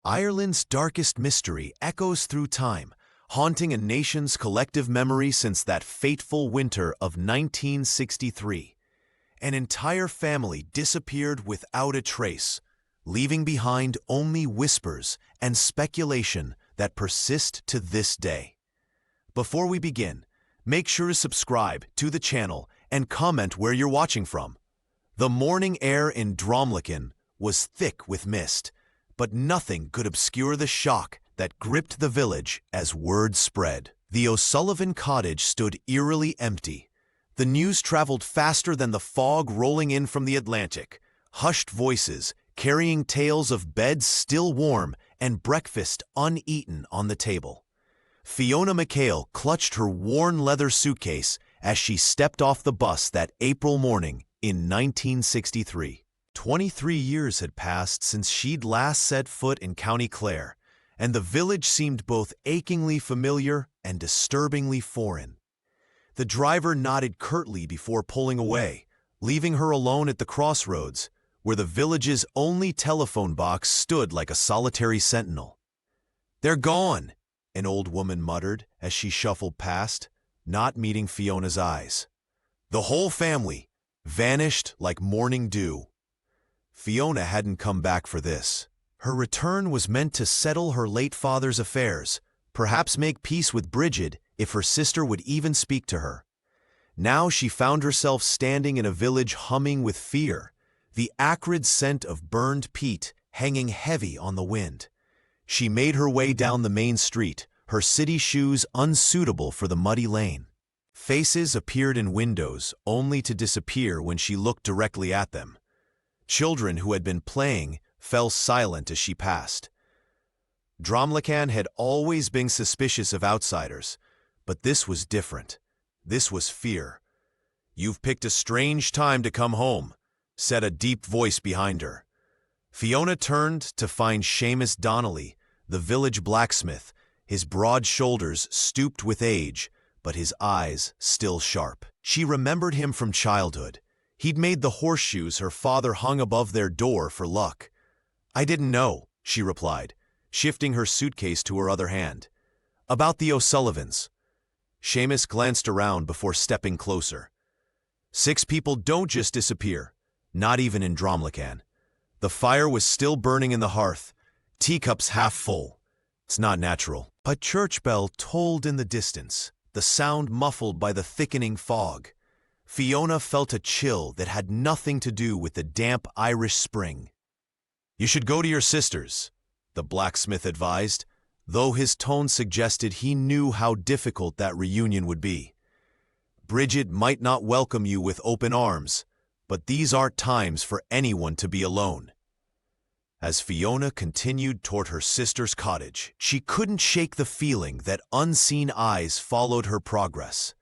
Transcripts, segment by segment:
Ireland's darkest mystery echoes through time, haunting a nation's collective memory since that fateful winter of 1963. An entire family disappeared without a trace, leaving behind only whispers and speculation that persist to this day. Before we begin, make sure to subscribe to the channel and comment where you're watching from. The morning air in Dromlichan was thick with mist, but nothing could obscure the shock that gripped the village as word spread. The O'Sullivan cottage stood eerily empty. The news traveled faster than the fog rolling in from the Atlantic. Hushed voices, carrying tales of beds still warm and breakfast uneaten on the table. Fiona McHale clutched her worn leather suitcase as she stepped off the bus that April morning in 1963. 23 years had passed since she'd last set foot in County Clare, and the village seemed both achingly familiar and disturbingly foreign. The driver nodded curtly before pulling away, leaving her alone at the crossroads, where the village's only telephone box stood like a solitary sentinel. "They're gone," an old woman muttered as she shuffled past, not meeting Fiona's eyes. "The whole family, vanished like morning dew." Fiona hadn't come back for this. Her return was meant to settle her late father's affairs, perhaps make peace with Bridget if her sister would even speak to her. Now she found herself standing in a village humming with fear, the acrid scent of burned peat hanging heavy on the wind. She made her way down the main street, her city shoes unsuitable for the muddy lane. Faces appeared in windows, only to disappear when she looked directly at them. Children who had been playing fell silent as she passed. Dromlichan had always been suspicious of outsiders, but this was different. This was fear. "You've picked a strange time to come home," said a deep voice behind her. Fiona turned to find Seamus Donnelly, the village blacksmith, his broad shoulders stooped with age, but his eyes still sharp. She remembered him from childhood. He'd made the horseshoes her father hung above their door for luck. "I didn't know," she replied, shifting her suitcase to her other hand. "About the O'Sullivans." Seamus glanced around before stepping closer. 6 people don't just disappear, not even in Dromlichan. The fire was still burning in the hearth, teacups half full. It's not natural. A church bell tolled in the distance, the sound muffled by the thickening fog. Fiona felt a chill that had nothing to do with the damp Irish spring. "You should go to your sister's," the blacksmith advised, though his tone suggested he knew how difficult that reunion would be. "Bridget might not welcome you with open arms, but these aren't times for anyone to be alone." As Fiona continued toward her sister's cottage, she couldn't shake the feeling that unseen eyes followed her progress.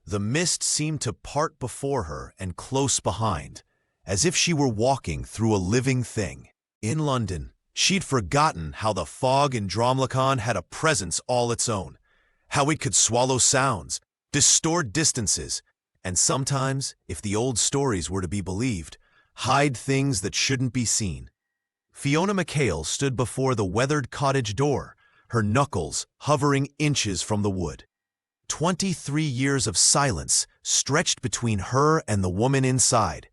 The mist seemed to part before her and close behind, as if she were walking through a living thing. In London, she'd forgotten how the fog in Dromlichan had a presence all its own, how it could swallow sounds, distort distances, and sometimes, if the old stories were to be believed, hide things that shouldn't be seen. Fiona McHale stood before the weathered cottage door, her knuckles hovering inches from the wood. 23 years of silence stretched between her and the woman inside.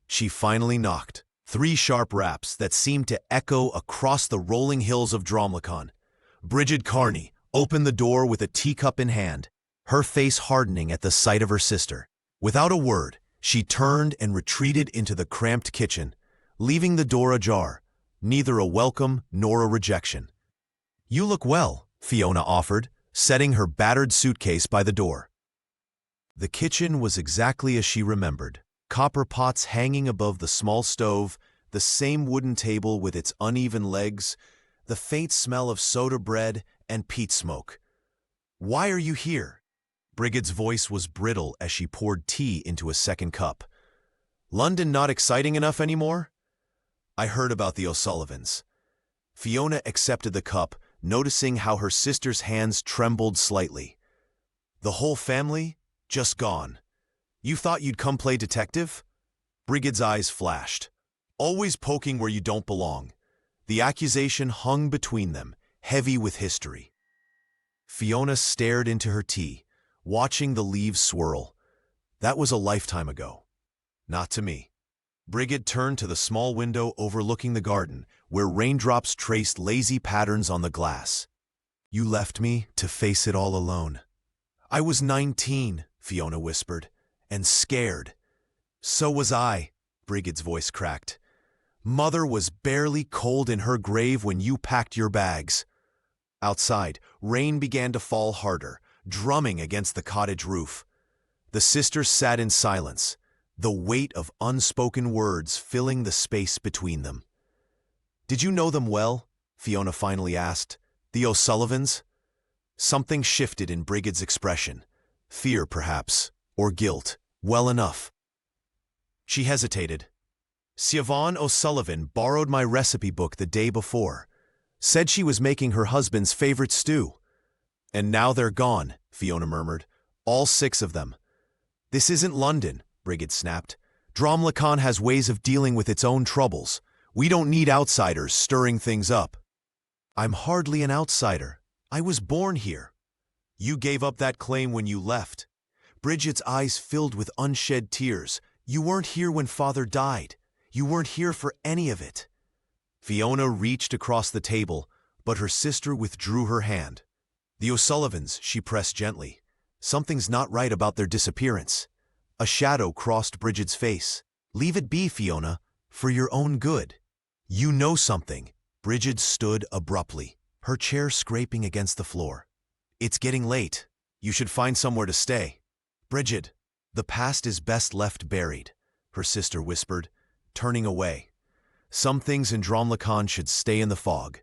She finally knocked. 3 sharp raps that seemed to echo across the rolling hills of Dromlichan. Bridget Carney opened the door with a teacup in hand, her face hardening at the sight of her sister. Without a word, she turned and retreated into the cramped kitchen, leaving the door ajar, neither a welcome nor a rejection. "You look well," Fiona offered, setting her battered suitcase by the door. The kitchen was exactly as she remembered. Copper pots hanging above the small stove, the same wooden table with its uneven legs, the faint smell of soda bread and peat smoke. "Why are you here?" Bridget's voice was brittle as she poured tea into a second cup. "London not exciting enough anymore?" "I heard about the O'Sullivans." Fiona accepted the cup, noticing how her sister's hands trembled slightly. "The whole family? Just gone. You thought you'd come play detective?" Bridget's eyes flashed. "Always poking where you don't belong. The accusation hung between them, heavy with history. Fiona stared into her tea, watching the leaves swirl. That was a lifetime ago. Not to me. Brigid turned to the small window overlooking the garden, where raindrops traced lazy patterns on the glass. You left me to face it all alone. I was 19, Fiona whispered, and scared. So was I, Brigid's voice cracked. Mother was barely cold in her grave when you packed your bags. Outside, rain began to fall harder, drumming against the cottage roof. The sisters sat in silence, the weight of unspoken words filling the space between them. Did you know them well? Fiona finally asked. The O'Sullivans? Something shifted in Brigid's expression. Fear, perhaps, or guilt. Well enough. She hesitated. Siobhan O'Sullivan borrowed my recipe book the day before. Said she was making her husband's favorite stew. And now they're gone, Fiona murmured. All 6 of them. This isn't London, Brigid snapped. Dromlicon has ways of dealing with its own troubles. We don't need outsiders stirring things up. I'm hardly an outsider. I was born here. You gave up that claim when you left. Brigid's eyes filled with unshed tears. You weren't here when Father died. You weren't here for any of it. Fiona reached across the table, but her sister withdrew her hand. The O'Sullivans, she pressed gently. Something's not right about their disappearance. A shadow crossed Brigid's face. Leave it be, Fiona, for your own good. You know something. Brigid stood abruptly, her chair scraping against the floor. It's getting late. You should find somewhere to stay. Brigid, the past is best left buried, her sister whispered, turning away. Some things in Dromlicon should stay in the fog.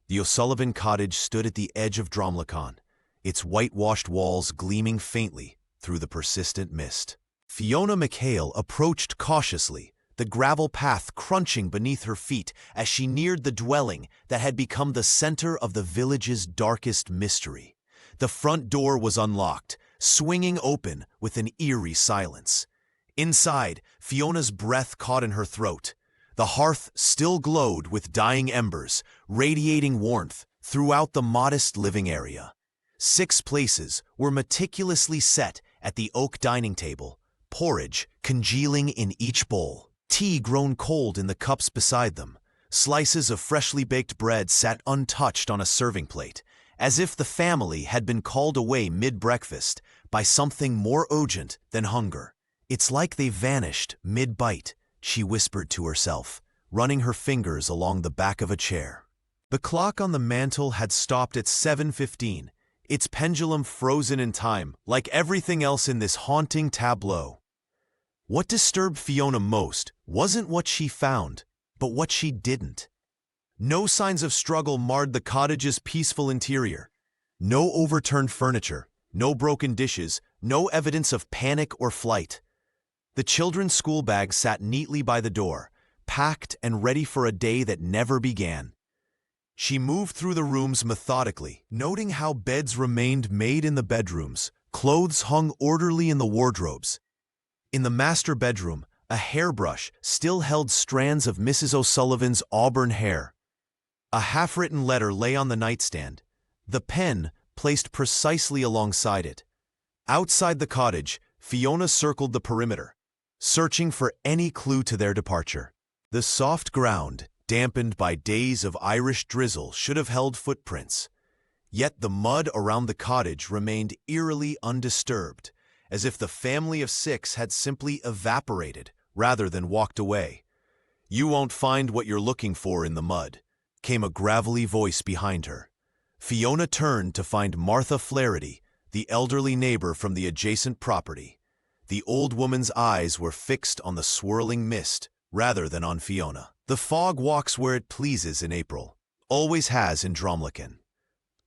The O'Sullivan cottage stood at the edge of Dromlicon, its whitewashed walls gleaming faintly through the persistent mist. Fiona McHale approached cautiously, the gravel path crunching beneath her feet as she neared the dwelling that had become the center of the village's darkest mystery. The front door was unlocked, swinging open with an eerie silence. Inside, Fiona's breath caught in her throat. The hearth still glowed with dying embers, radiating warmth throughout the modest living area. 6 places were meticulously set at the oak dining table, porridge congealing in each bowl, tea grown cold in the cups beside them. Slices of freshly baked bread sat untouched on a serving plate, as if the family had been called away mid-breakfast by something more urgent than hunger. It's like they vanished mid-bite, she whispered to herself, running her fingers along the back of a chair. The clock on the mantel had stopped at 7:15, its pendulum frozen in time, like everything else in this haunting tableau. What disturbed Fiona most wasn't what she found, but what she didn't. No signs of struggle marred the cottage's peaceful interior. No overturned furniture, no broken dishes, no evidence of panic or flight. The children's school bag sat neatly by the door, packed and ready for a day that never began. She moved through the rooms methodically, noting how beds remained made in the bedrooms, clothes hung orderly in the wardrobes. In the master bedroom, a hairbrush still held strands of Mrs. O'Sullivan's auburn hair. A half-written letter lay on the nightstand, the pen placed precisely alongside it. Outside the cottage, Fiona circled the perimeter, searching for any clue to their departure. The soft ground, dampened by days of Irish drizzle, should have held footprints. Yet the mud around the cottage remained eerily undisturbed, as if the family of 6 had simply evaporated rather than walked away. You won't find what you're looking for in the mud, came a gravelly voice behind her. Fiona turned to find Martha Flaherty, the elderly neighbor from the adjacent property. The old woman's eyes were fixed on the swirling mist rather than on Fiona. The fog walks where it pleases in April, always has in Dromlicon.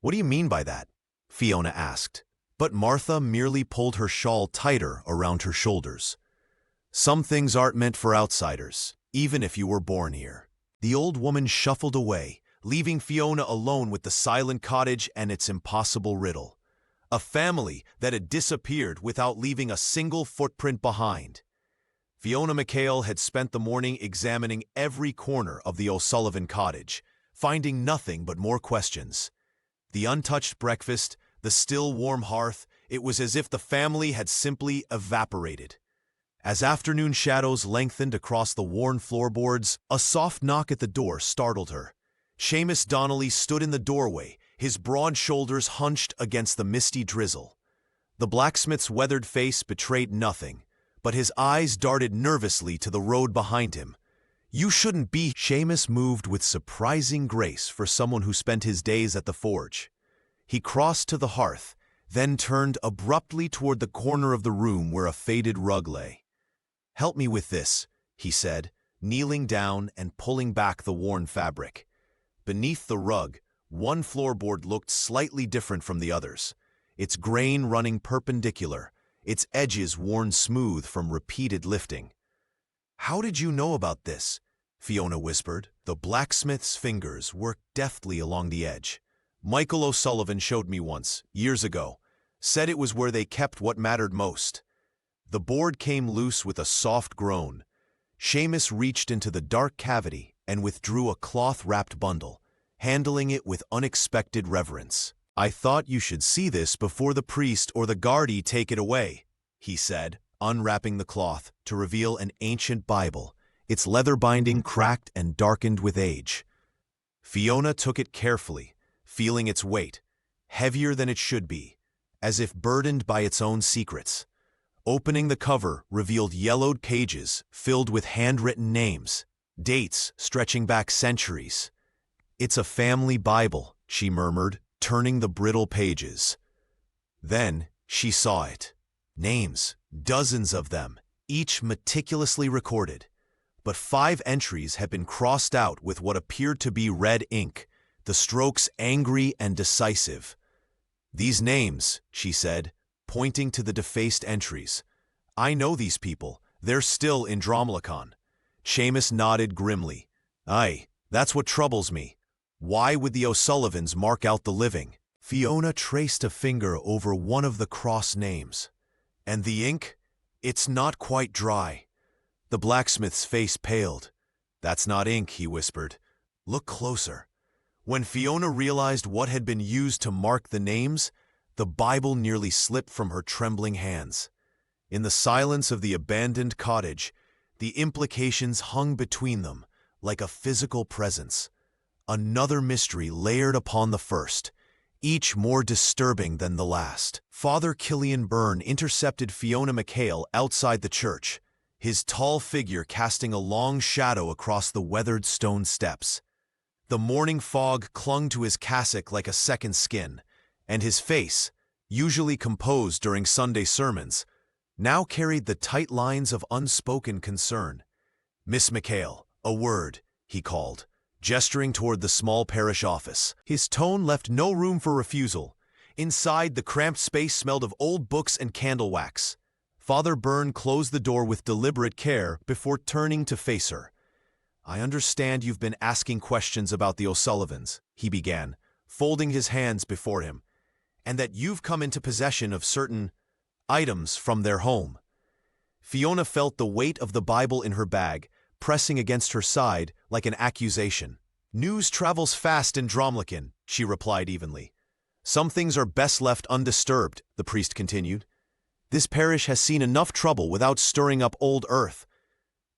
What do you mean by that? Fiona asked, but Martha merely pulled her shawl tighter around her shoulders. Some things aren't meant for outsiders, even if you were born here. The old woman shuffled away, leaving Fiona alone with the silent cottage and its impossible riddle. A family that had disappeared without leaving a single footprint behind. Fiona MacHale had spent the morning examining every corner of the O'Sullivan cottage, finding nothing but more questions. The untouched breakfast, the still warm hearth, it was as if the family had simply evaporated. As afternoon shadows lengthened across the worn floorboards, a soft knock at the door startled her. Seamus Donnelly stood in the doorway, his broad shoulders hunched against the misty drizzle. The blacksmith's weathered face betrayed nothing, but his eyes darted nervously to the road behind him. "You shouldn't be—" Seamus moved with surprising grace for someone who spent his days at the forge. He crossed to the hearth, then turned abruptly toward the corner of the room where a faded rug lay. "Help me with this," he said, kneeling down and pulling back the worn fabric. Beneath the rug, one floorboard looked slightly different from the others, its grain running perpendicular, its edges worn smooth from repeated lifting. "How did you know about this?" Fiona whispered. The blacksmith's fingers worked deftly along the edge. "Michael O'Sullivan showed me once, years ago. Said it was where they kept what mattered most." The board came loose with a soft groan. Seamus reached into the dark cavity and withdrew a cloth-wrapped bundle, handling it with unexpected reverence. "I thought you should see this before the priest or the guardie take it away," he said, unwrapping the cloth to reveal an ancient Bible, its leather binding cracked and darkened with age. Fiona took it carefully, feeling its weight, heavier than it should be, as if burdened by its own secrets. Opening the cover revealed yellowed pages filled with handwritten names, dates stretching back centuries. "It's a family Bible," she murmured, turning the brittle pages. Then she saw it. Names, dozens of them, each meticulously recorded. But 5 entries had been crossed out with what appeared to be red ink, the strokes angry and decisive. "These names," she said, pointing to the defaced entries. "I know these people. They're still in Dromlicon." Seamus nodded grimly. "Aye, that's what troubles me. Why would the O'Sullivans mark out the living?" Fiona traced a finger over one of the cross names. "And the ink? It's not quite dry." The blacksmith's face paled. "That's not ink," he whispered. "Look closer." When Fiona realized what had been used to mark the names, the Bible nearly slipped from her trembling hands. In the silence of the abandoned cottage, the implications hung between them like a physical presence. Another mystery layered upon the first, each more disturbing than the last. Father Killian Byrne intercepted Fiona MacHale outside the church, his tall figure casting a long shadow across the weathered stone steps. The morning fog clung to his cassock like a second skin, and his face, usually composed during Sunday sermons, now carried the tight lines of unspoken concern. "Miss MacHale, a word," he called, gesturing toward the small parish office. His tone left no room for refusal. Inside, the cramped space smelled of old books and candle wax. Father Byrne closed the door with deliberate care before turning to face her. "I understand you've been asking questions about the O'Sullivans," he began, folding his hands before him, "and that you've come into possession of certain items from their home." Fiona felt the weight of the Bible in her bag, pressing against her side like an accusation. "News travels fast in Dromlicon," she replied evenly. "Some things are best left undisturbed," the priest continued. "This parish has seen enough trouble without stirring up old earth.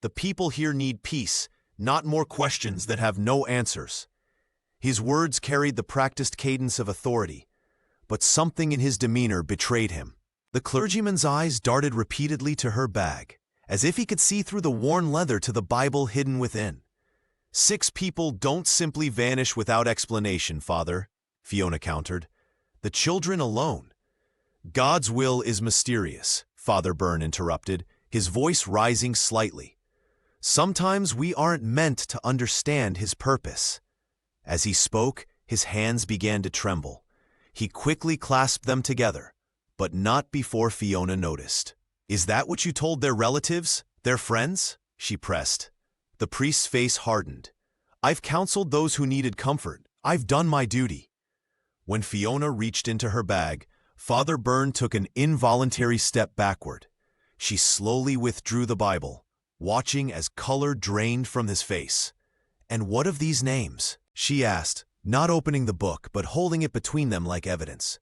The people here need peace, not more questions that have no answers." His words carried the practiced cadence of authority, but something in his demeanor betrayed him. The clergyman's eyes darted repeatedly to her bag, as if he could see through the worn leather to the Bible hidden within. "6 people don't simply vanish without explanation, Father," Fiona countered. "The children alone." "God's will is mysterious," Father Byrne interrupted, his voice rising slightly. "Sometimes we aren't meant to understand his purpose." As he spoke, his hands began to tremble. He quickly clasped them together, but not before Fiona noticed. "Is that what you told their relatives, their friends?" she pressed. The priest's face hardened. "I've counseled those who needed comfort. I've done my duty." When Fiona reached into her bag, Father Byrne took an involuntary step backward. She slowly withdrew the Bible, watching as color drained from his face. "And what of these names?" she asked, not opening the book but holding it between them like evidence.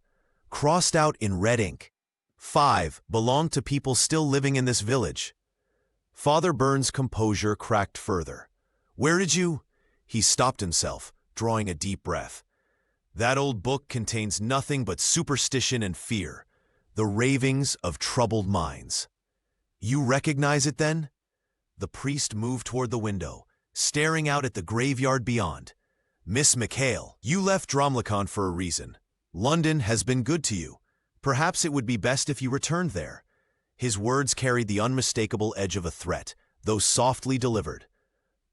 Crossed out in red ink. 5 belonged to people still living in this village. Father Burns' composure cracked further. "Where did you—" He stopped himself, drawing a deep breath. "That old book contains nothing but superstition and fear, the ravings of troubled minds." "You recognize it then?" The priest moved toward the window, staring out at the graveyard beyond. "Miss McHale, you left Dromlicon for a reason. London has been good to you. Perhaps it would be best if you returned there." His words carried the unmistakable edge of a threat, though softly delivered.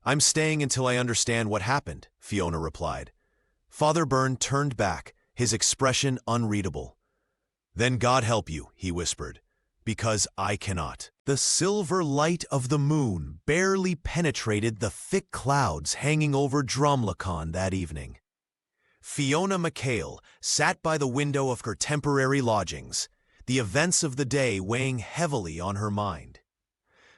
"I'm staying until I understand what happened," Fiona replied. Father Byrne turned back, his expression unreadable. "Then God help you," he whispered, "because I cannot." The silver light of the moon barely penetrated the thick clouds hanging over Dromlicon that evening. Fiona McHale sat by the window of her temporary lodgings, the events of the day weighing heavily on her mind.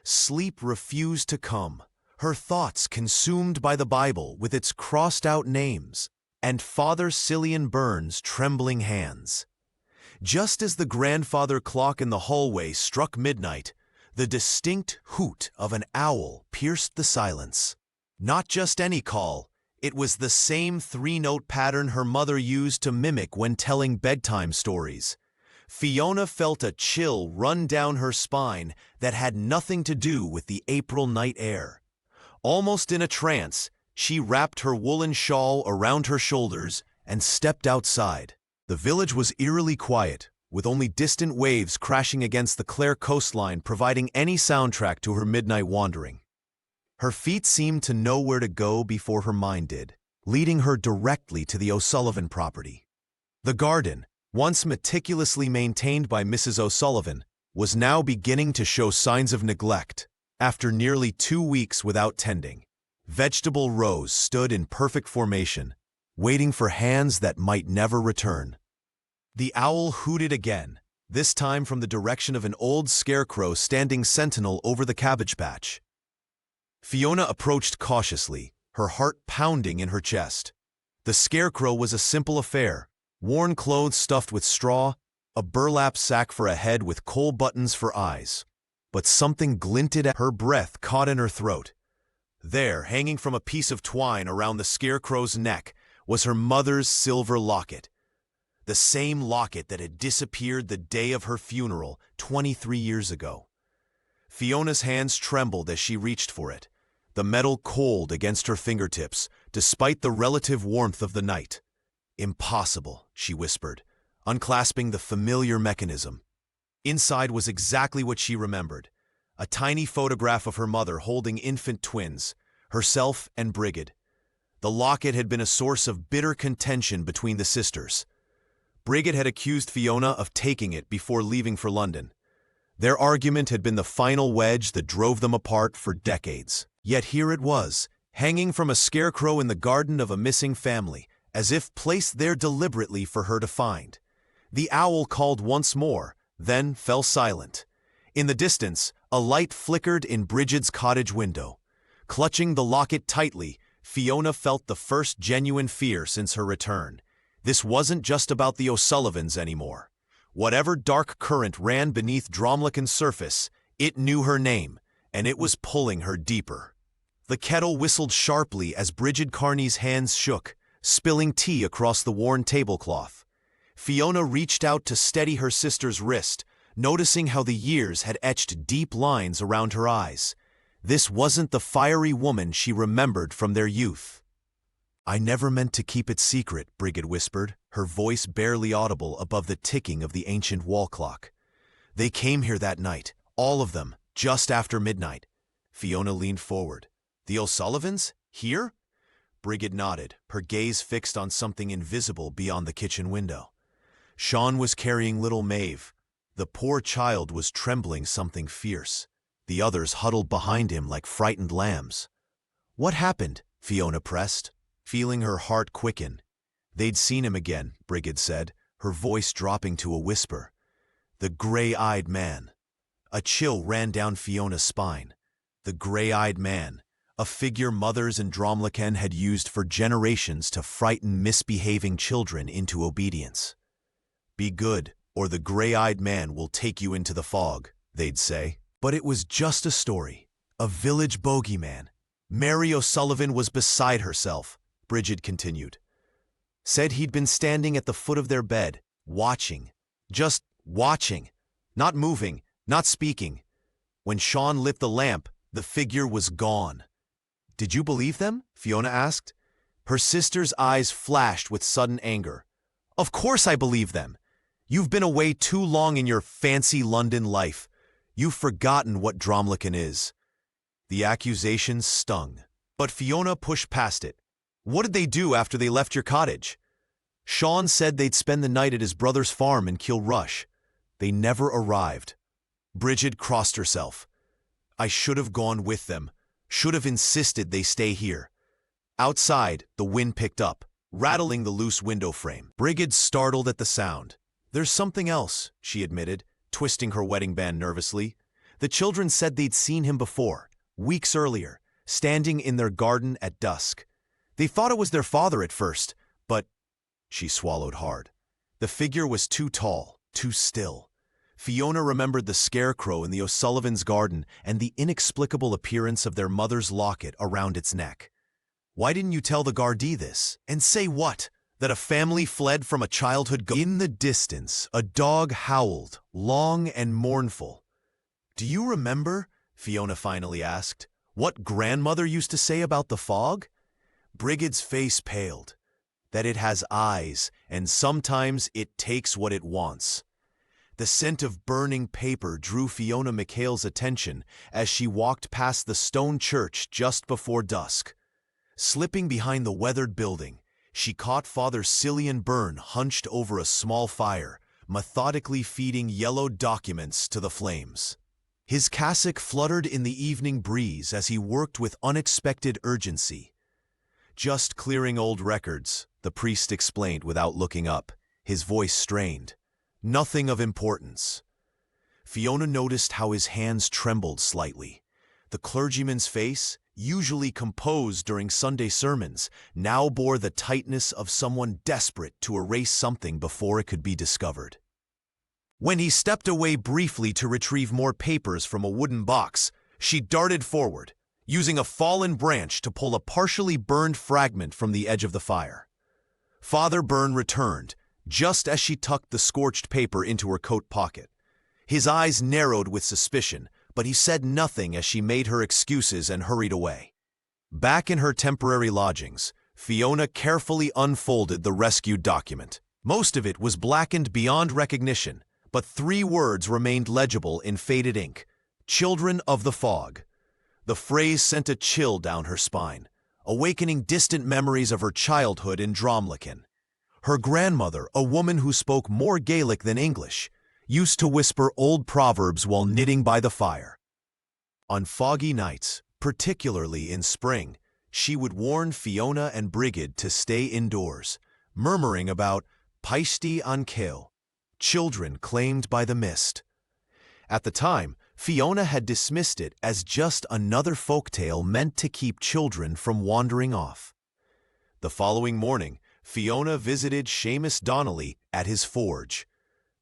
Sleep refused to come, her thoughts consumed by the Bible with its crossed-out names and Father Cillian Burns' trembling hands. Just as the grandfather clock in the hallway struck midnight, the distinct hoot of an owl pierced the silence. Not just any call, it was the same 3-note pattern her mother used to mimic when telling bedtime stories. Fiona felt a chill run down her spine that had nothing to do with the April night air. Almost in a trance, she wrapped her woolen shawl around her shoulders and stepped outside. The village was eerily quiet, with only distant waves crashing against the Clare coastline providing any soundtrack to her midnight wandering. Her feet seemed to know where to go before her mind did, leading her directly to the O'Sullivan property. The garden, once meticulously maintained by Mrs. O'Sullivan, was now beginning to show signs of neglect. After nearly 2 weeks without tending, vegetable rows stood in perfect formation, waiting for hands that might never return. The owl hooted again, this time from the direction of an old scarecrow standing sentinel over the cabbage patch. Fiona approached cautiously, her heart pounding in her chest. The scarecrow was a simple affair, worn clothes stuffed with straw, a burlap sack for a head with coal buttons for eyes. But something glinted at her breath caught in her throat. There, hanging from a piece of twine around the scarecrow's neck, was her mother's silver locket. The same locket that had disappeared the day of her funeral 23 years ago. Fiona's hands trembled as she reached for it, the metal cold against her fingertips, despite the relative warmth of the night. "Impossible," she whispered, unclasping the familiar mechanism. Inside was exactly what she remembered, a tiny photograph of her mother holding infant twins, herself and Brigid. The locket had been a source of bitter contention between the sisters. Brigid had accused Fiona of taking it before leaving for London. Their argument had been the final wedge that drove them apart for decades. Yet here it was, hanging from a scarecrow in the garden of a missing family, as if placed there deliberately for her to find. The owl called once more, then fell silent. In the distance, a light flickered in Brigid's cottage window. Clutching the locket tightly, Fiona felt the first genuine fear since her return. This wasn't just about the O'Sullivans anymore. Whatever dark current ran beneath Dromlicon's surface, it knew her name, and it was pulling her deeper. The kettle whistled sharply as Brigid Carney's hands shook, spilling tea across the worn tablecloth. Fiona reached out to steady her sister's wrist, noticing how the years had etched deep lines around her eyes. This wasn't the fiery woman she remembered from their youth. "I never meant to keep it secret," Brigid whispered, her voice barely audible above the ticking of the ancient wall clock. "They came here that night, all of them, just after midnight." Fiona leaned forward. "The O'Sullivans? Here?" Brigid nodded, her gaze fixed on something invisible beyond the kitchen window. Sean was carrying little Maeve. The poor child was trembling something fierce. The others huddled behind him like frightened lambs. "What happened?" Fiona pressed, feeling her heart quicken. "They'd seen him again," Brigid said, her voice dropping to a whisper. "The gray-eyed man." A chill ran down Fiona's spine. The gray-eyed man, a figure mothers in Dromliken had used for generations to frighten misbehaving children into obedience. "Be good, or the gray-eyed man will take you into the fog," they'd say. But it was just a story, a village bogeyman. Mary O'Sullivan was beside herself, Bridget continued. Said he'd been standing at the foot of their bed, watching, just watching, not moving, not speaking. When Sean lit the lamp, the figure was gone. "Did you believe them?" Fiona asked. Her sister's eyes flashed with sudden anger. "Of course I believe them. You've been away too long in your fancy London life. You've forgotten what Dromliken is." The accusations stung, but Fiona pushed past it. "What did they do after they left your cottage?" "Sean said they'd spend the night at his brother's farm in Kilrush. They never arrived." Bridget crossed herself. "I should have gone with them, should have insisted they stay here." Outside, the wind picked up, rattling the loose window frame. Bridget startled at the sound. "There's something else," she admitted, twisting her wedding band nervously. "The children said they'd seen him before, weeks earlier, standing in their garden at dusk. They thought it was their father at first, but—" She swallowed hard. The figure was too tall, too still. Fiona remembered the scarecrow in the O'Sullivans' garden and the inexplicable appearance of their mother's locket around its neck. "Why didn't you tell the Gardaí this? And say what? That a family fled from a childhood In the distance, a dog howled, long and mournful. "Do you remember," Fiona finally asked, "what grandmother used to say about the fog?" Brigid's face paled. "That it has eyes, and sometimes it takes what it wants." The scent of burning paper drew Fiona McHale's attention as she walked past the stone church just before dusk. Slipping behind the weathered building, she caught Father Cillian Byrne hunched over a small fire, methodically feeding yellowed documents to the flames. His cassock fluttered in the evening breeze as he worked with unexpected urgency. "Just clearing old records," the priest explained without looking up, his voice strained. "Nothing of importance." Fiona noticed how his hands trembled slightly. The clergyman's face, usually composed during Sunday sermons, now bore the tightness of someone desperate to erase something before it could be discovered. When he stepped away briefly to retrieve more papers from a wooden box, she darted forward, using a fallen branch to pull a partially burned fragment from the edge of the fire. Father Byrne returned, just as she tucked the scorched paper into her coat pocket. His eyes narrowed with suspicion, but he said nothing as she made her excuses and hurried away. Back in her temporary lodgings, Fiona carefully unfolded the rescued document. Most of it was blackened beyond recognition, but 3 words remained legible in faded ink: "Children of the Fog." The phrase sent a chill down her spine, awakening distant memories of her childhood in Dromliken. Her grandmother, a woman who spoke more Gaelic than English, used to whisper old proverbs while knitting by the fire. On foggy nights, particularly in spring, she would warn Fiona and Brigid to stay indoors, murmuring about Paishti an Kale, children claimed by the mist. At the time, Fiona had dismissed it as just another folktale meant to keep children from wandering off. The following morning, Fiona visited Seamus Donnelly at his forge.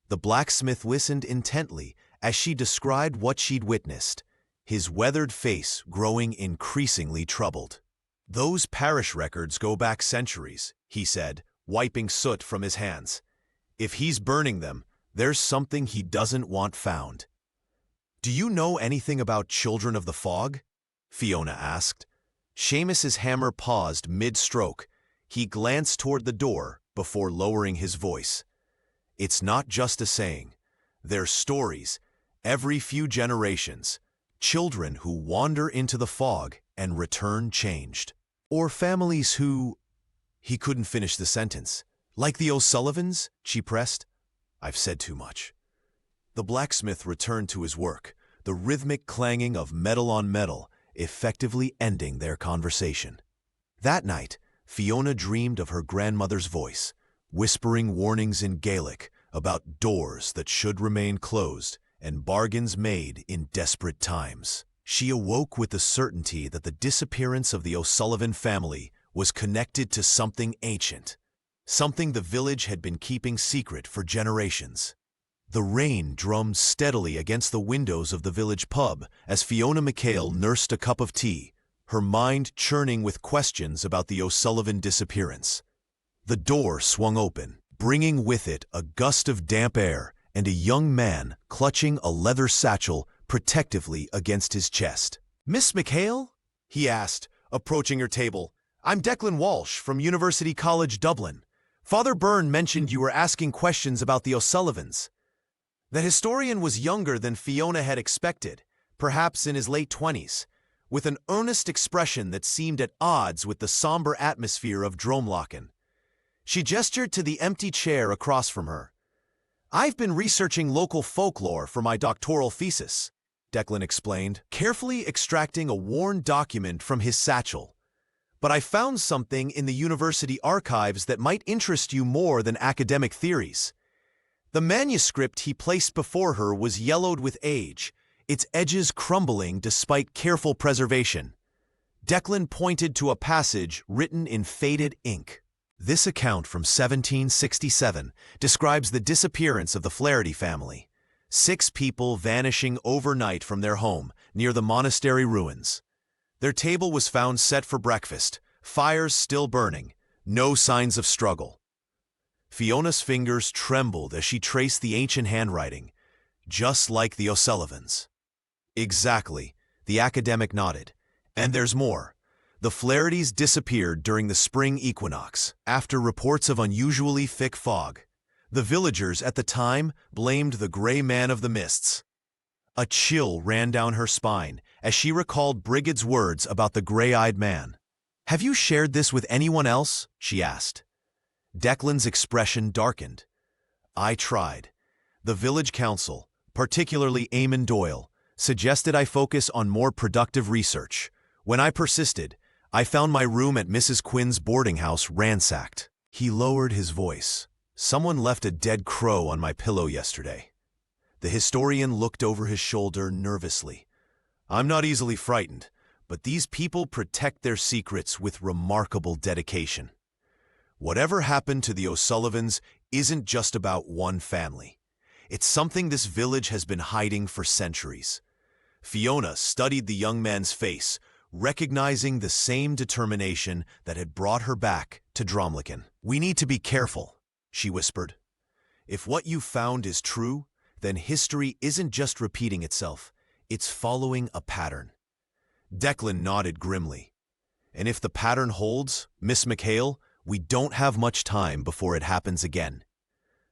The blacksmith listened intently as she described what she'd witnessed, his weathered face growing increasingly troubled. "Those parish records go back centuries," he said, wiping soot from his hands. "If he's burning them, there's something he doesn't want found." "Do you know anything about Children of the Fog?" Fiona asked. Seamus's hammer paused mid-stroke. He glanced toward the door before lowering his voice. "It's not just a saying. They're stories, every few generations, children who wander into the fog and return changed. Or families who—" He couldn't finish the sentence. "Like the O'Sullivans?" she pressed. "I've said too much." The blacksmith returned to his work, the rhythmic clanging of metal on metal effectively ending their conversation. That night, Fiona dreamed of her grandmother's voice, whispering warnings in Gaelic about doors that should remain closed and bargains made in desperate times. She awoke with the certainty that the disappearance of the O'Sullivan family was connected to something ancient, something the village had been keeping secret for generations. The rain drummed steadily against the windows of the village pub as Fiona McHale nursed a cup of tea, her mind churning with questions about the O'Sullivan disappearance. The door swung open, bringing with it a gust of damp air and a young man clutching a leather satchel protectively against his chest. "Miss McHale?" he asked, approaching her table. "I'm Declan Walsh from University College Dublin. Father Byrne mentioned you were asking questions about the O'Sullivans." The historian was younger than Fiona had expected, perhaps in his late 20s, with an earnest expression that seemed at odds with the somber atmosphere of Dromlochen. She gestured to the empty chair across from her. "I've been researching local folklore for my doctoral thesis," Declan explained, carefully extracting a worn document from his satchel. "But I found something in the university archives that might interest you more than academic theories." The manuscript he placed before her was yellowed with age, its edges crumbling despite careful preservation. Declan pointed to a passage written in faded ink. This account from 1767 describes the disappearance of the Flaherty family, 6 people vanishing overnight from their home near the monastery ruins. Their table was found set for breakfast, fires still burning, no signs of struggle. Fiona's fingers trembled as she traced the ancient handwriting, just like the O'Sullivans. "Exactly," the academic nodded. "And there's more. The Flahertys disappeared during the spring equinox, after reports of unusually thick fog. The villagers at the time blamed the Grey Man of the Mists." A chill ran down her spine as she recalled Brigid's words about the gray-eyed man. "Have you shared this with anyone else?" she asked. Declan's expression darkened. "I tried. The village council, particularly Eamon Doyle, suggested I focus on more productive research. When I persisted, I found my room at Mrs. Quinn's boarding house ransacked." He lowered his voice. "Someone left a dead crow on my pillow yesterday." The historian looked over his shoulder nervously. "I'm not easily frightened, but these people protect their secrets with remarkable dedication. Whatever happened to the O'Sullivans isn't just about one family. It's something this village has been hiding for centuries." Fiona studied the young man's face, recognizing the same determination that had brought her back to Dromlochen. "We need to be careful," she whispered. "If what you found is true, then history isn't just repeating itself, it's following a pattern." Declan nodded grimly. "And if the pattern holds, Miss McHale, we don't have much time before it happens again."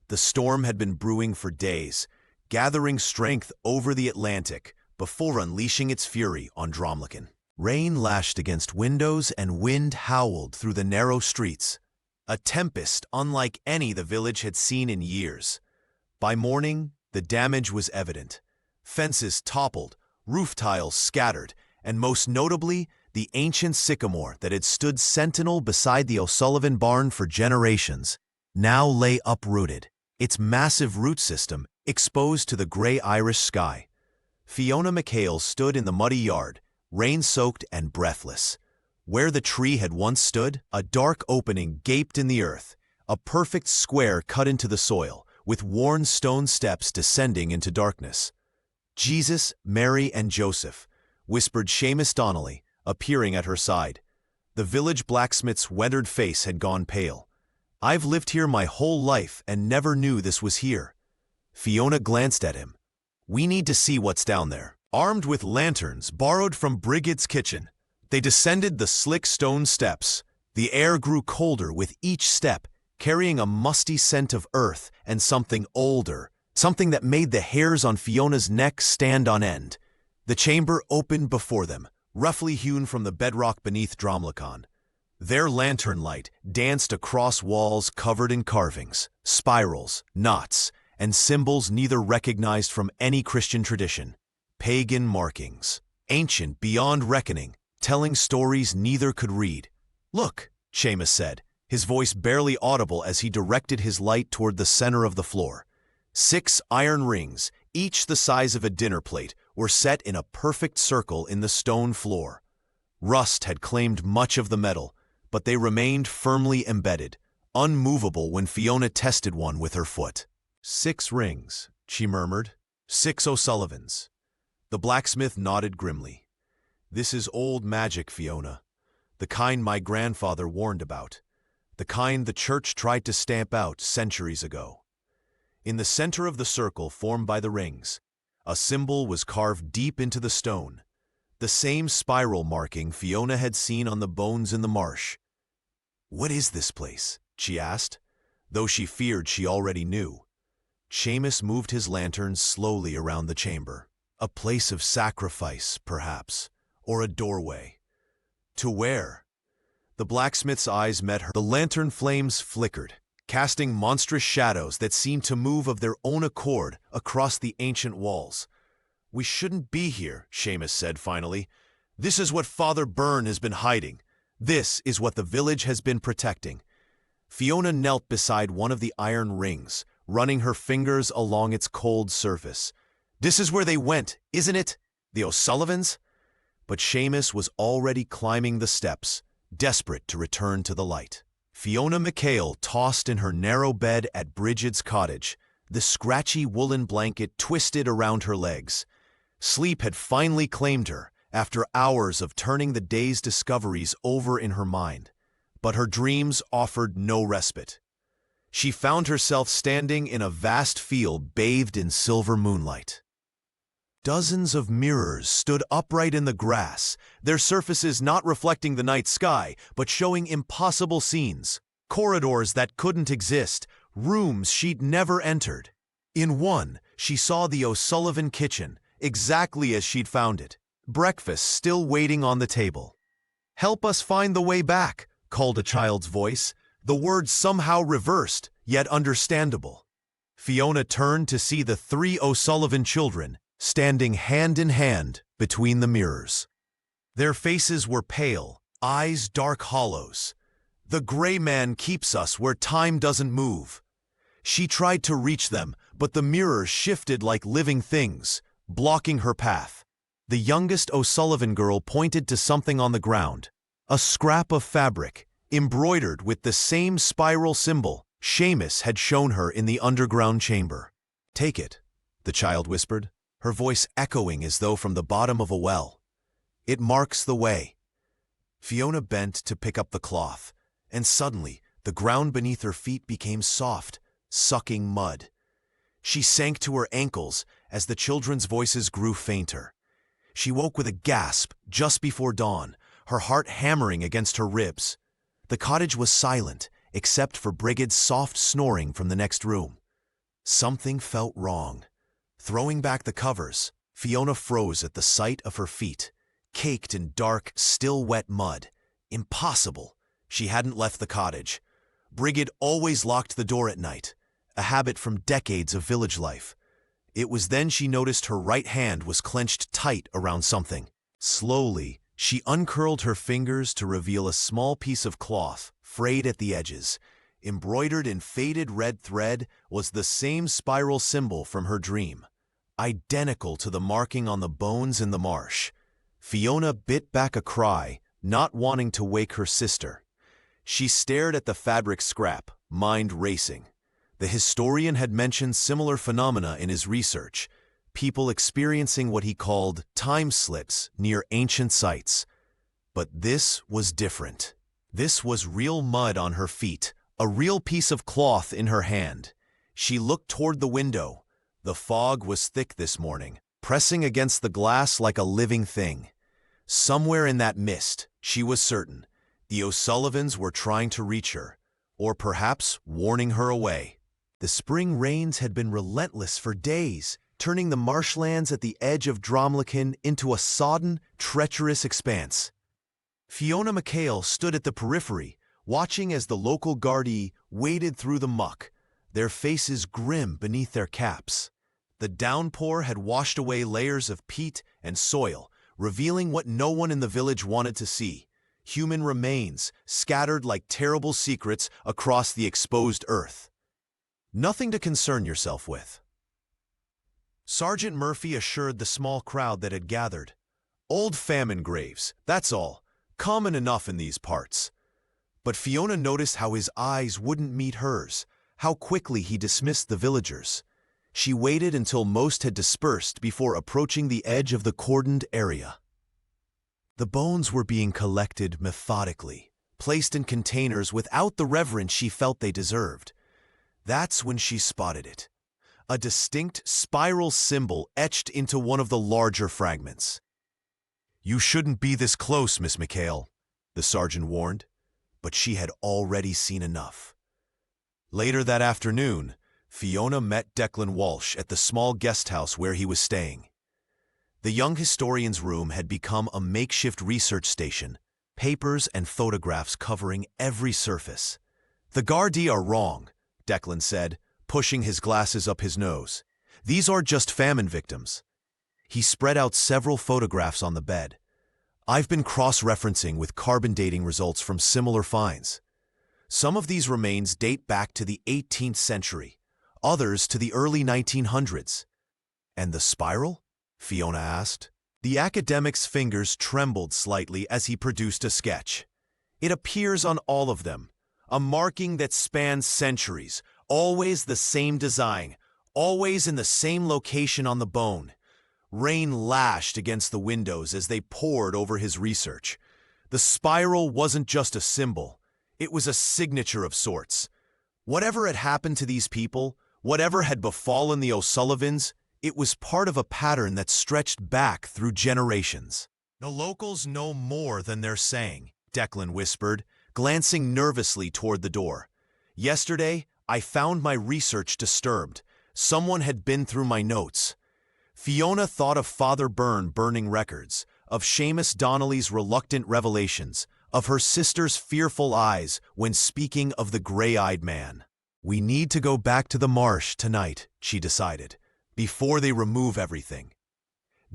The storm had been brewing for days, gathering strength over the Atlantic before unleashing its fury on Dromlochen. Rain lashed against windows and wind howled through the narrow streets, a tempest unlike any the village had seen in years. By morning, the damage was evident. Fences toppled, roof tiles scattered, and most notably, the ancient sycamore that had stood sentinel beside the O'Sullivan barn for generations now lay uprooted, its massive root system exposed to the gray Irish sky. Fiona McHale stood in the muddy yard, rain-soaked and breathless. Where the tree had once stood, a dark opening gaped in the earth, a perfect square cut into the soil, with worn stone steps descending into darkness. "Jesus, Mary, and Joseph," whispered Seamus Donnelly, appearing at her side. The village blacksmith's weathered face had gone pale. "I've lived here my whole life and never knew this was here." Fiona glanced at him. "We need to see what's down there." Armed with lanterns borrowed from Brigid's kitchen, they descended the slick stone steps. The air grew colder with each step, carrying a musty scent of earth and something older, something that made the hairs on Fiona's neck stand on end. The chamber opened before them, roughly hewn from the bedrock beneath Dromlochen. Their lantern light danced across walls covered in carvings, spirals, knots, and symbols neither recognized from any Christian tradition. Pagan markings, ancient beyond reckoning, telling stories neither could read. "Look," Seamus said, his voice barely audible as he directed his light toward the center of the floor. 6 iron rings, each the size of a dinner plate, were set in a perfect circle in the stone floor. Rust had claimed much of the metal, but they remained firmly embedded, unmovable when Fiona tested one with her foot. 6 rings, she murmured. 6 O'Sullivans. The blacksmith nodded grimly. This is old magic, Fiona. The kind my grandfather warned about. The kind the church tried to stamp out centuries ago. In the center of the circle formed by the rings, a symbol was carved deep into the stone, the same spiral marking Fiona had seen on the bones in the marsh. "What is this place?" she asked, though she feared she already knew. Seamus moved his lantern slowly around the chamber. A place of sacrifice, perhaps, or a doorway. To where? The blacksmith's eyes met her. The lantern flames flickered, casting monstrous shadows that seemed to move of their own accord across the ancient walls. "We shouldn't be here," Seamus said finally. "This is what Father Byrne has been hiding. This is what the village has been protecting." Fiona knelt beside one of the iron rings, running her fingers along its cold surface. "This is where they went, isn't it? The O'Sullivans?" But Seamus was already climbing the steps, desperate to return to the light. Fiona McHale tossed in her narrow bed at Bridget's cottage, the scratchy woolen blanket twisted around her legs. Sleep had finally claimed her, after hours of turning the day's discoveries over in her mind. But her dreams offered no respite. She found herself standing in a vast field bathed in silver moonlight. Dozens of mirrors stood upright in the grass, their surfaces not reflecting the night sky, but showing impossible scenes, corridors that couldn't exist, rooms she'd never entered. In one, she saw the O'Sullivan kitchen, exactly as she'd found it, breakfast still waiting on the table. "Help us find the way back," called a child's voice, the words somehow reversed, yet understandable. Fiona turned to see the 3 O'Sullivan children, standing hand in hand between the mirrors. Their faces were pale, eyes dark hollows. "The gray man keeps us where time doesn't move." She tried to reach them, but the mirrors shifted like living things, blocking her path. The youngest O'Sullivan girl pointed to something on the ground, a scrap of fabric, embroidered with the same spiral symbol Seamus had shown her in the underground chamber. "Take it," the child whispered, her voice echoing as though from the bottom of a well. "It marks the way." Fiona bent to pick up the cloth, and suddenly the ground beneath her feet became soft, sucking mud. She sank to her ankles as the children's voices grew fainter. She woke with a gasp just before dawn, her heart hammering against her ribs. The cottage was silent, except for Brigid's soft snoring from the next room. Something felt wrong. Throwing back the covers, Fiona froze at the sight of her feet, caked in dark, still wet mud. Impossible. She hadn't left the cottage. Brigid always locked the door at night, a habit from decades of village life. It was then she noticed her right hand was clenched tight around something. Slowly, she uncurled her fingers to reveal a small piece of cloth, frayed at the edges. Embroidered in faded red thread was the same spiral symbol from her dream, identical to the marking on the bones in the marsh. Fiona bit back a cry, not wanting to wake her sister. She stared at the fabric scrap, mind racing. The historian had mentioned similar phenomena in his research, people experiencing what he called time slips near ancient sites. But this was different. This was real mud on her feet, a real piece of cloth in her hand. She looked toward the window. The fog was thick this morning, pressing against the glass like a living thing. Somewhere in that mist, she was certain, the O'Sullivans were trying to reach her, or perhaps warning her away. The spring rains had been relentless for days, turning the marshlands at the edge of Dromlican into a sodden, treacherous expanse. Fiona McHale stood at the periphery, watching as the local Gardaí waded through the muck, their faces grim beneath their caps. The downpour had washed away layers of peat and soil, revealing what no one in the village wanted to see: human remains scattered like terrible secrets across the exposed earth. Nothing to concern yourself with. Sergeant Murphy assured the small crowd that had gathered. Old famine graves, that's all. Common enough in these parts. But Fiona noticed how his eyes wouldn't meet hers, how quickly he dismissed the villagers. She waited until most had dispersed before approaching the edge of the cordoned area. The bones were being collected methodically, placed in containers without the reverence she felt they deserved. That's when she spotted it. A distinct spiral symbol etched into one of the larger fragments. "You shouldn't be this close, Miss McHale," the sergeant warned, but she had already seen enough. Later that afternoon, Fiona met Declan Walsh at the small guest house where he was staying. The young historian's room had become a makeshift research station, papers and photographs covering every surface. "The Gardaí are wrong," Declan said, pushing his glasses up his nose. "These are just famine victims." He spread out several photographs on the bed. "I've been cross-referencing with carbon dating results from similar finds. Some of these remains date back to the 18th century, others to the early 1900s. "And the spiral?" Fiona asked. The academic's fingers trembled slightly as he produced a sketch. "It appears on all of them, a marking that spans centuries, always the same design, always in the same location on the bone." Rain lashed against the windows as they poured over his research. The spiral wasn't just a symbol, it was a signature of sorts. Whatever had happened to these people, whatever had befallen the O'Sullivans, it was part of a pattern that stretched back through generations. "The locals know more than they're saying," Declan whispered, glancing nervously toward the door. "Yesterday, I found my research disturbed. Someone had been through my notes." Fiona thought of Father Byrne burning records, of Seamus Donnelly's reluctant revelations, of her sister's fearful eyes when speaking of the gray-eyed man. "We need to go back to the marsh tonight," she decided, "before they remove everything."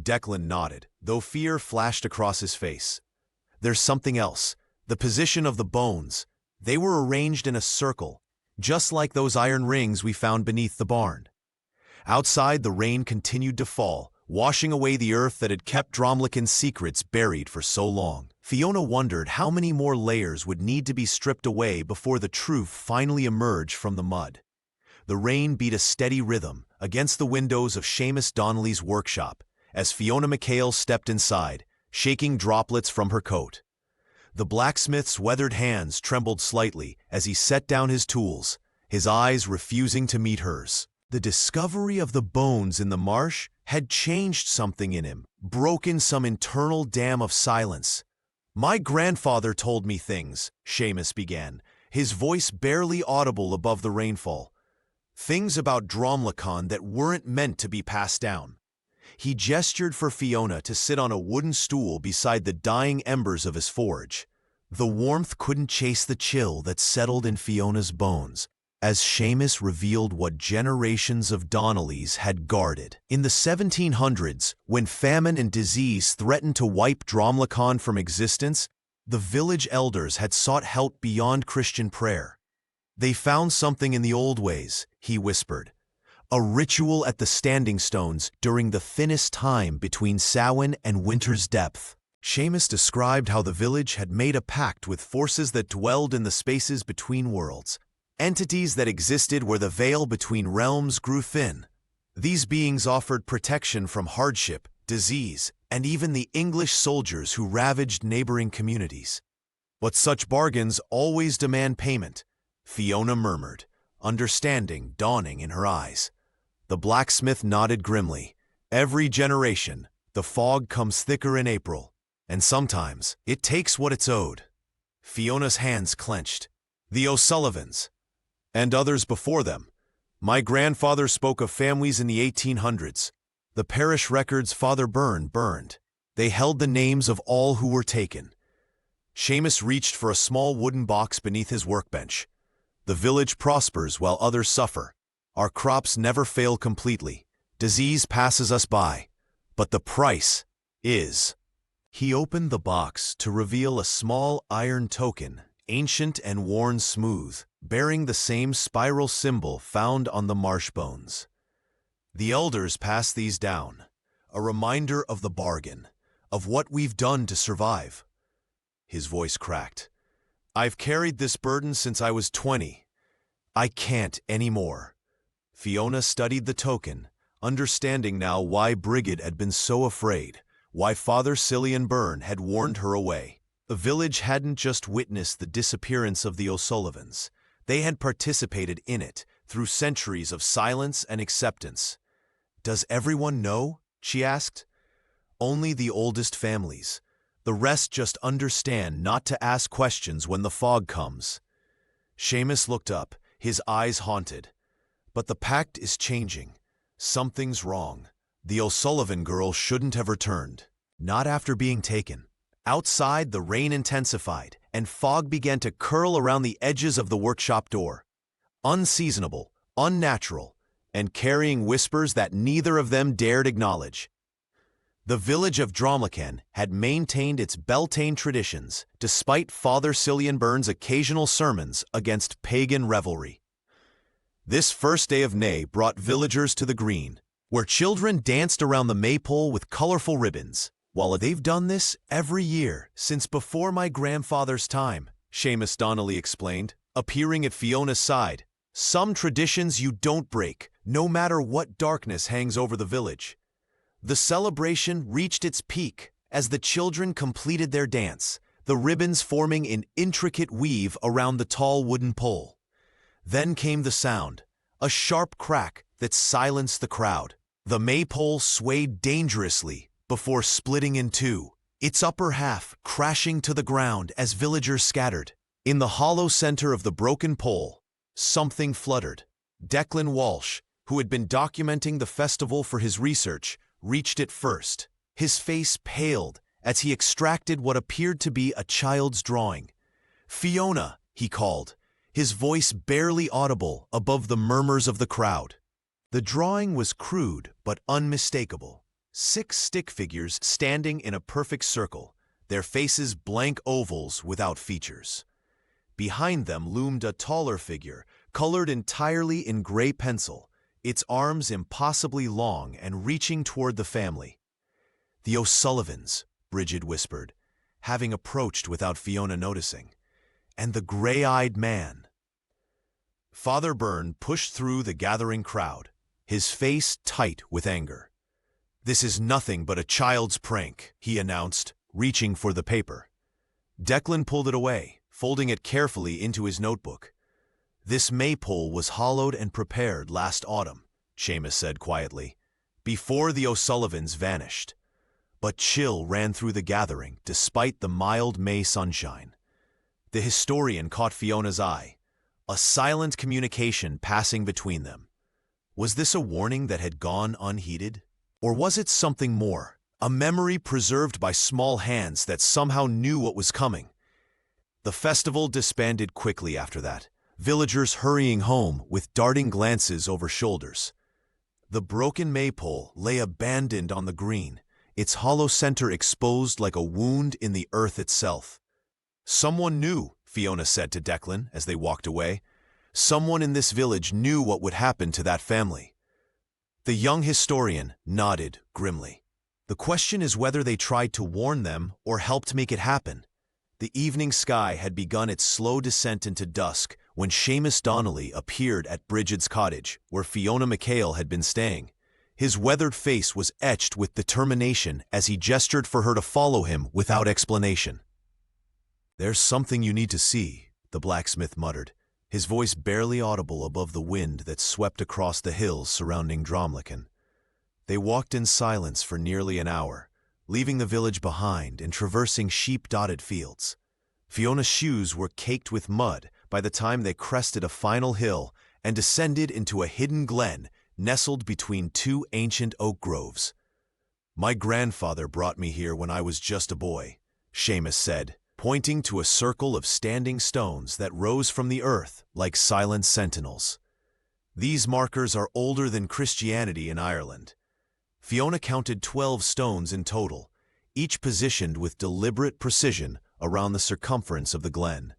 Declan nodded, though fear flashed across his face. "There's something else. The position of the bones. They were arranged in a circle, just like those iron rings we found beneath the barn." Outside, the rain continued to fall, washing away the earth that had kept Dromlicken's secrets buried for so long. Fiona wondered how many more layers would need to be stripped away before the truth finally emerged from the mud. The rain beat a steady rhythm against the windows of Seamus Donnelly's workshop as Fiona McHale stepped inside, shaking droplets from her coat. The blacksmith's weathered hands trembled slightly as he set down his tools, his eyes refusing to meet hers. The discovery of the bones in the marsh had changed something in him, broken some internal dam of silence. "My grandfather told me things," Seamus began, his voice barely audible above the rainfall. "Things about Dromlicon that weren't meant to be passed down." He gestured for Fiona to sit on a wooden stool beside the dying embers of his forge. The warmth couldn't chase the chill that settled in Fiona's bones as Seamus revealed what generations of Donnellys had guarded. In the 1700s, when famine and disease threatened to wipe Dromlicon from existence, the village elders had sought help beyond Christian prayer. "They found something in the old ways," he whispered. "A ritual at the Standing Stones during the thinnest time between Samhain and winter's depth." Seamus described how the village had made a pact with forces that dwelled in the spaces between worlds, entities that existed where the veil between realms grew thin. These beings offered protection from hardship, disease, and even the English soldiers who ravaged neighboring communities. "But such bargains always demand payment," Fiona murmured, understanding dawning in her eyes. The blacksmith nodded grimly. "Every generation, the fog comes thicker in April, and sometimes it takes what it's owed." Fiona's hands clenched. "The O'Sullivans. And others before them. My grandfather spoke of families in the 1800s. The parish records Father Byrne burned. They held the names of all who were taken." Seamus reached for a small wooden box beneath his workbench. "The village prospers while others suffer. Our crops never fail completely. Disease passes us by. But the price is." He opened the box to reveal a small iron token, ancient and worn smooth, bearing the same spiral symbol found on the marsh bones. The elders pass these down, a reminder of the bargain, of what we've done to survive. His voice cracked. I've carried this burden since I was 20. I can't anymore. Fiona studied the token, understanding now why Brigid had been so afraid, why Father Cillian Byrne had warned her away. The village hadn't just witnessed the disappearance of the O'Sullivans. They had participated in it through centuries of silence and acceptance. Does everyone know? She asked. Only the oldest families. The rest just understand not to ask questions when the fog comes. Seamus looked up, his eyes haunted. But the pact is changing. Something's wrong. The O'Sullivan girl shouldn't have returned. Not after being taken. Outside, the rain intensified, and fog began to curl around the edges of the workshop door. Unseasonable, unnatural, and carrying whispers that neither of them dared acknowledge. The village of Dromlacan had maintained its Beltane traditions, despite Father Cillian Byrne's occasional sermons against pagan revelry. This first day of May brought villagers to the green, where children danced around the maypole with colorful ribbons. While they've done this every year since before my grandfather's time, Seamus Donnelly explained, appearing at Fiona's side. Some traditions you don't break, no matter what darkness hangs over the village. The celebration reached its peak as the children completed their dance, the ribbons forming an intricate weave around the tall wooden pole. Then came the sound, a sharp crack that silenced the crowd. The maypole swayed dangerously before splitting in two, its upper half crashing to the ground as villagers scattered. In the hollow center of the broken pole, something fluttered. Declan Walsh, who had been documenting the festival for his research, reached it first. His face paled as he extracted what appeared to be a child's drawing. "Fiona," he called, his voice barely audible above the murmurs of the crowd. The drawing was crude but unmistakable. 6 stick figures standing in a perfect circle, their faces blank ovals without features. Behind them loomed a taller figure, colored entirely in gray pencil, its arms impossibly long and reaching toward the family. "The O'Sullivans," Brigid whispered, having approached without Fiona noticing. "And the gray-eyed man." Father Byrne pushed through the gathering crowd, his face tight with anger. "This is nothing but a child's prank," he announced, reaching for the paper. Declan pulled it away, folding it carefully into his notebook. "This maypole was hollowed and prepared last autumn," Seamus said quietly, "before the O'Sullivans vanished. But chill ran through the gathering despite the mild May sunshine." The historian caught Fiona's eye, a silent communication passing between them. Was this a warning that had gone unheeded? Or was it something more, a memory preserved by small hands that somehow knew what was coming? The festival disbanded quickly after that, villagers hurrying home with darting glances over shoulders. The broken maypole lay abandoned on the green, its hollow center exposed like a wound in the earth itself. "Someone knew," Fiona said to Declan as they walked away. "Someone in this village knew what would happen to that family." The young historian nodded grimly. "The question is whether they tried to warn them or helped make it happen." The evening sky had begun its slow descent into dusk when Seamus Donnelly appeared at Brigid's cottage, where Fiona McHale had been staying. His weathered face was etched with determination as he gestured for her to follow him without explanation. "There's something you need to see," the blacksmith muttered, his voice barely audible above the wind that swept across the hills surrounding Dromlacan. They walked in silence for nearly an hour, leaving the village behind and traversing sheep-dotted fields. Fiona's shoes were caked with mud by the time they crested a final hill and descended into a hidden glen nestled between 2 ancient oak groves. "My grandfather brought me here when I was just a boy," Seamus said, pointing to a circle of standing stones that rose from the earth like silent sentinels. "These markers are older than Christianity in Ireland." Fiona counted 12 stones in total, each positioned with deliberate precision around the circumference of the glen.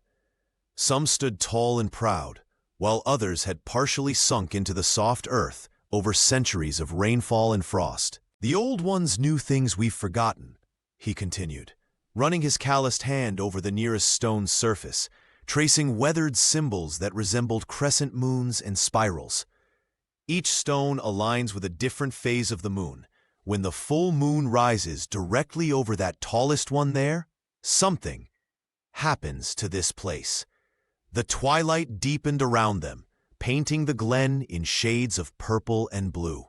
Some stood tall and proud, while others had partially sunk into the soft earth over centuries of rainfall and frost. The old ones knew things we've forgotten, he continued, running his calloused hand over the nearest stone's surface, tracing weathered symbols that resembled crescent moons and spirals. Each stone aligns with a different phase of the moon. When the full moon rises directly over that tallest one there, something happens to this place. The twilight deepened around them, painting the glen in shades of purple and blue.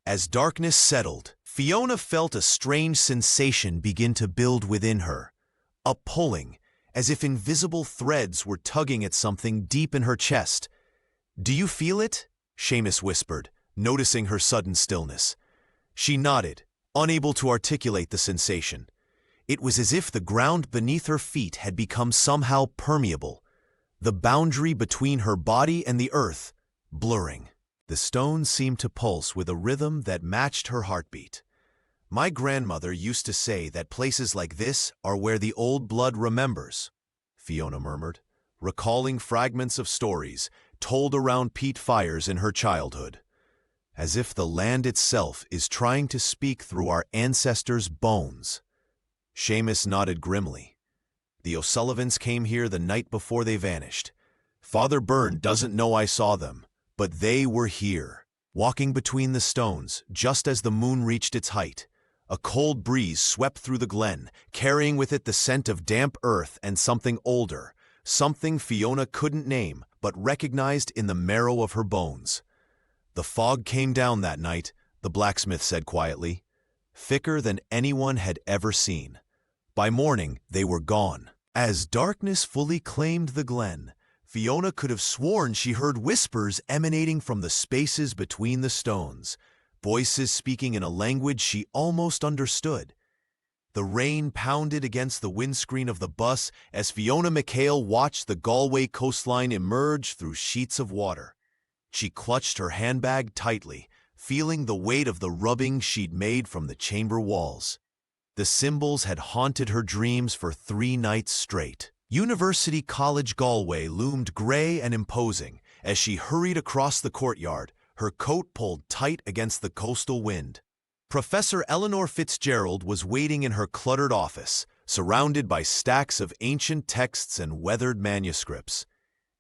As darkness settled, Fiona felt a strange sensation begin to build within her, a pulling, as if invisible threads were tugging at something deep in her chest. "Do you feel it?" Seamus whispered, noticing her sudden stillness. She nodded, unable to articulate the sensation. It was as if the ground beneath her feet had become somehow permeable, the boundary between her body and the earth blurring. The stones seemed to pulse with a rhythm that matched her heartbeat. "My grandmother used to say that places like this are where the old blood remembers," Fiona murmured, recalling fragments of stories told around peat fires in her childhood. "As if the land itself is trying to speak through our ancestors' bones." Seamus nodded grimly. "The O'Sullivans came here the night before they vanished. Father Byrne doesn't know I saw them, but they were here, walking between the stones just as the moon reached its height. A cold breeze swept through the glen, carrying with it the scent of damp earth and something older, something Fiona couldn't name but recognized in the marrow of her bones. The fog came down that night," the blacksmith said quietly, "thicker than anyone had ever seen. By morning, they were gone." As darkness fully claimed the glen, Fiona could have sworn she heard whispers emanating from the spaces between the stones, voices speaking in a language she almost understood. The rain pounded against the windscreen of the bus as Fiona McHale watched the Galway coastline emerge through sheets of water. She clutched her handbag tightly, feeling the weight of the rubbing she'd made from the chamber walls. The symbols had haunted her dreams for 3 nights straight. University College Galway loomed gray and imposing as she hurried across the courtyard, her coat pulled tight against the coastal wind. Professor Eleanor Fitzgerald was waiting in her cluttered office, surrounded by stacks of ancient texts and weathered manuscripts.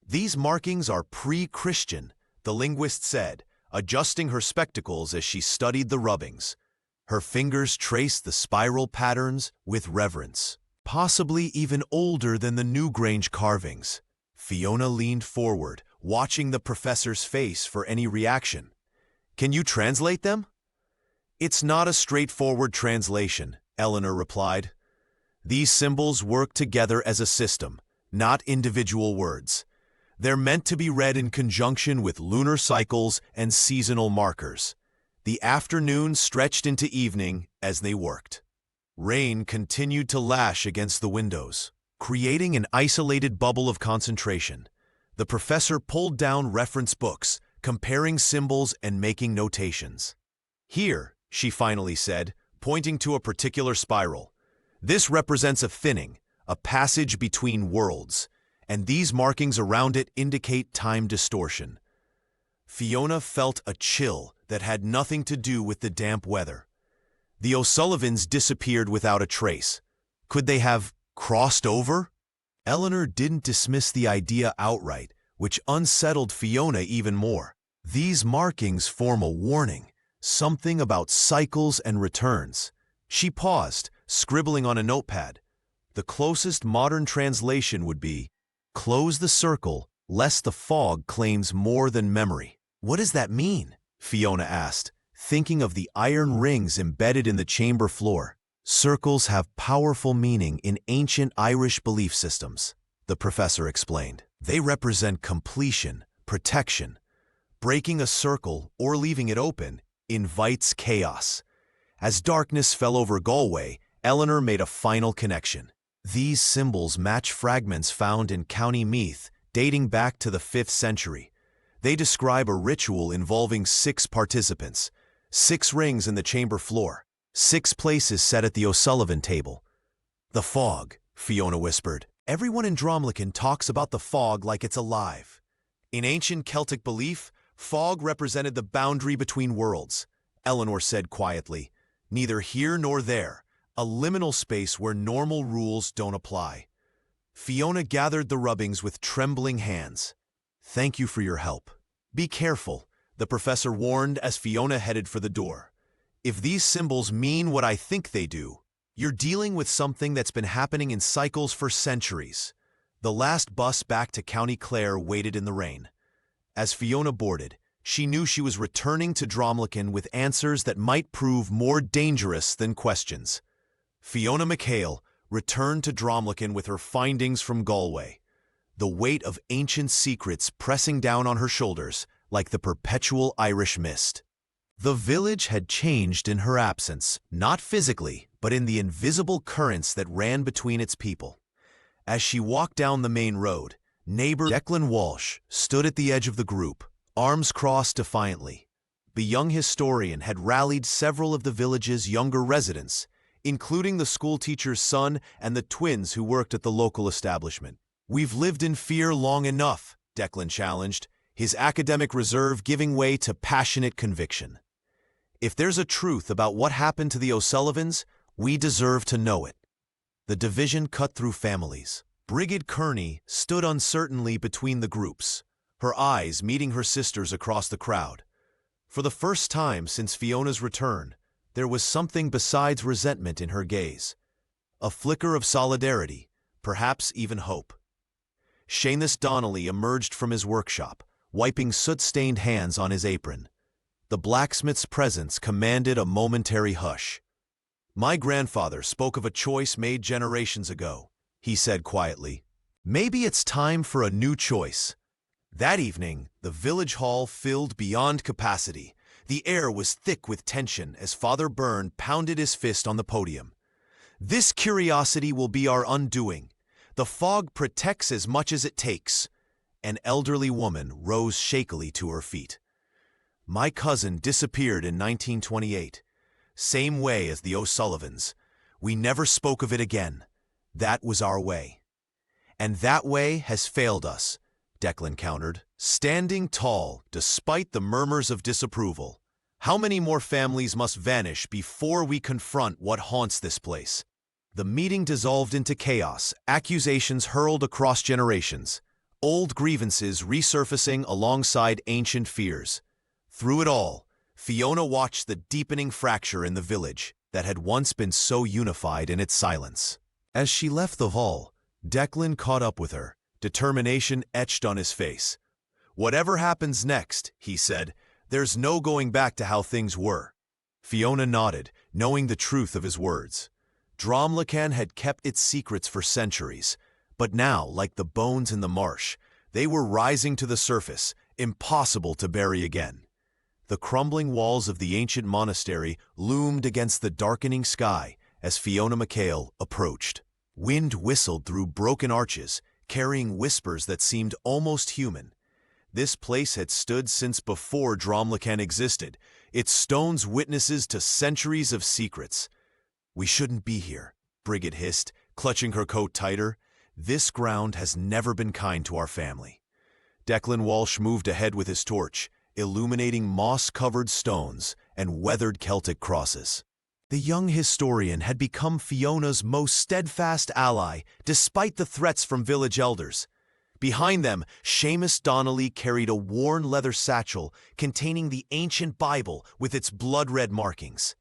"These markings are pre-Christian," the linguist said, adjusting her spectacles as she studied the rubbings. Her fingers traced the spiral patterns with reverence. "Possibly even older than the Newgrange carvings." Fiona leaned forward, watching the professor's face for any reaction. "Can you translate them?" "It's not a straightforward translation," Eleanor replied. "These symbols work together as a system, not individual words. They're meant to be read in conjunction with lunar cycles and seasonal markers. The afternoon stretched into evening as they worked. Rain continued to lash against the windows, creating an isolated bubble of concentration. The professor pulled down reference books, comparing symbols and making notations. "Here," she finally said, pointing to a particular spiral. "This represents a thinning, a passage between worlds, and these markings around it indicate time distortion." Fiona felt a chill that had nothing to do with the damp weather. The O'Sullivans disappeared without a trace. Could they have crossed over? Eleanor didn't dismiss the idea outright, which unsettled Fiona even more. These markings form a warning, something about cycles and returns. She paused, scribbling on a notepad. The closest modern translation would be, "Close the circle, lest the fog claims more than memory." "What does that mean?" Fiona asked, thinking of the iron rings embedded in the chamber floor. "Circles have powerful meaning in ancient Irish belief systems," the professor explained. "They represent completion, protection. Breaking a circle or leaving it open invites chaos." As darkness fell over Galway, Eleanor made a final connection. These symbols match fragments found in County Meath, dating back to the 5th century. They describe a ritual involving 6 participants, 6 rings in the chamber floor, 6 places set at the O'Sullivan table. "The fog," Fiona whispered. "Everyone in Dromlican talks about the fog like it's alive. In ancient Celtic belief, Fog represented the boundary between worlds, Eleanor said quietly. Neither here nor there, a liminal space where normal rules don't apply. Fiona gathered the rubbings with trembling hands. Thank you for your help. Be careful, the professor warned as Fiona headed for the door. If these symbols mean what I think they do, you're dealing with something that's been happening in cycles for centuries. The last bus back to County Clare waited in the rain. As Fiona boarded, she knew she was returning to Dromlican with answers that might prove more dangerous than questions. Fiona MacHale returned to Dromlican with her findings from Galway, the weight of ancient secrets pressing down on her shoulders like the perpetual Irish mist. The village had changed in her absence, not physically, but in the invisible currents that ran between its people. As she walked down the main road, neighbor Declan Walsh stood at the edge of the group, arms crossed defiantly. The young historian had rallied several of the village's younger residents, including the schoolteacher's son and the twins who worked at the local establishment. "We've lived in fear long enough," Declan challenged, his academic reserve giving way to passionate conviction. "If there's a truth about what happened to the O'Sullivans, we deserve to know it." The division cut through families. Brigid Kearney stood uncertainly between the groups, her eyes meeting her sister's across the crowd. For the first time since Fiona's return, there was something besides resentment in her gaze. A flicker of solidarity, perhaps even hope. Seamus Donnelly emerged from his workshop, wiping soot-stained hands on his apron. The blacksmith's presence commanded a momentary hush. "My grandfather spoke of a choice made generations ago," he said quietly. "Maybe it's time for a new choice." That evening, the village hall filled beyond capacity. The air was thick with tension as Father Byrne pounded his fist on the podium. "This curiosity will be our undoing. The fog protects as much as it takes." An elderly woman rose shakily to her feet. "My cousin disappeared in 1928. Same way as the O'Sullivans. We never spoke of it again. That was our way." "And that way has failed us," Declan countered, standing tall despite the murmurs of disapproval. "How many more families must vanish before we confront what haunts this place?" The meeting dissolved into chaos, accusations hurled across generations, old grievances resurfacing alongside ancient fears. Through it all, Fiona watched the deepening fracture in the village that had once been so unified in its silence. As she left the hall, Declan caught up with her, determination etched on his face. "Whatever happens next," he said, "there's no going back to how things were." Fiona nodded, knowing the truth of his words. Dromlican had kept its secrets for centuries, but now, like the bones in the marsh, they were rising to the surface, impossible to bury again. The crumbling walls of the ancient monastery loomed against the darkening sky as Fiona MacHale approached. Wind whistled through broken arches, carrying whispers that seemed almost human. This place had stood since before Dromlican existed, its stones witnesses to centuries of secrets. "We shouldn't be here," Brigid hissed, clutching her coat tighter. "This ground has never been kind to our family." Declan Walsh moved ahead with his torch, illuminating moss-covered stones and weathered Celtic crosses. The young historian had become Fiona's most steadfast ally, despite the threats from village elders. Behind them, Seamus Donnelly carried a worn leather satchel containing the ancient Bible with its blood-red markings.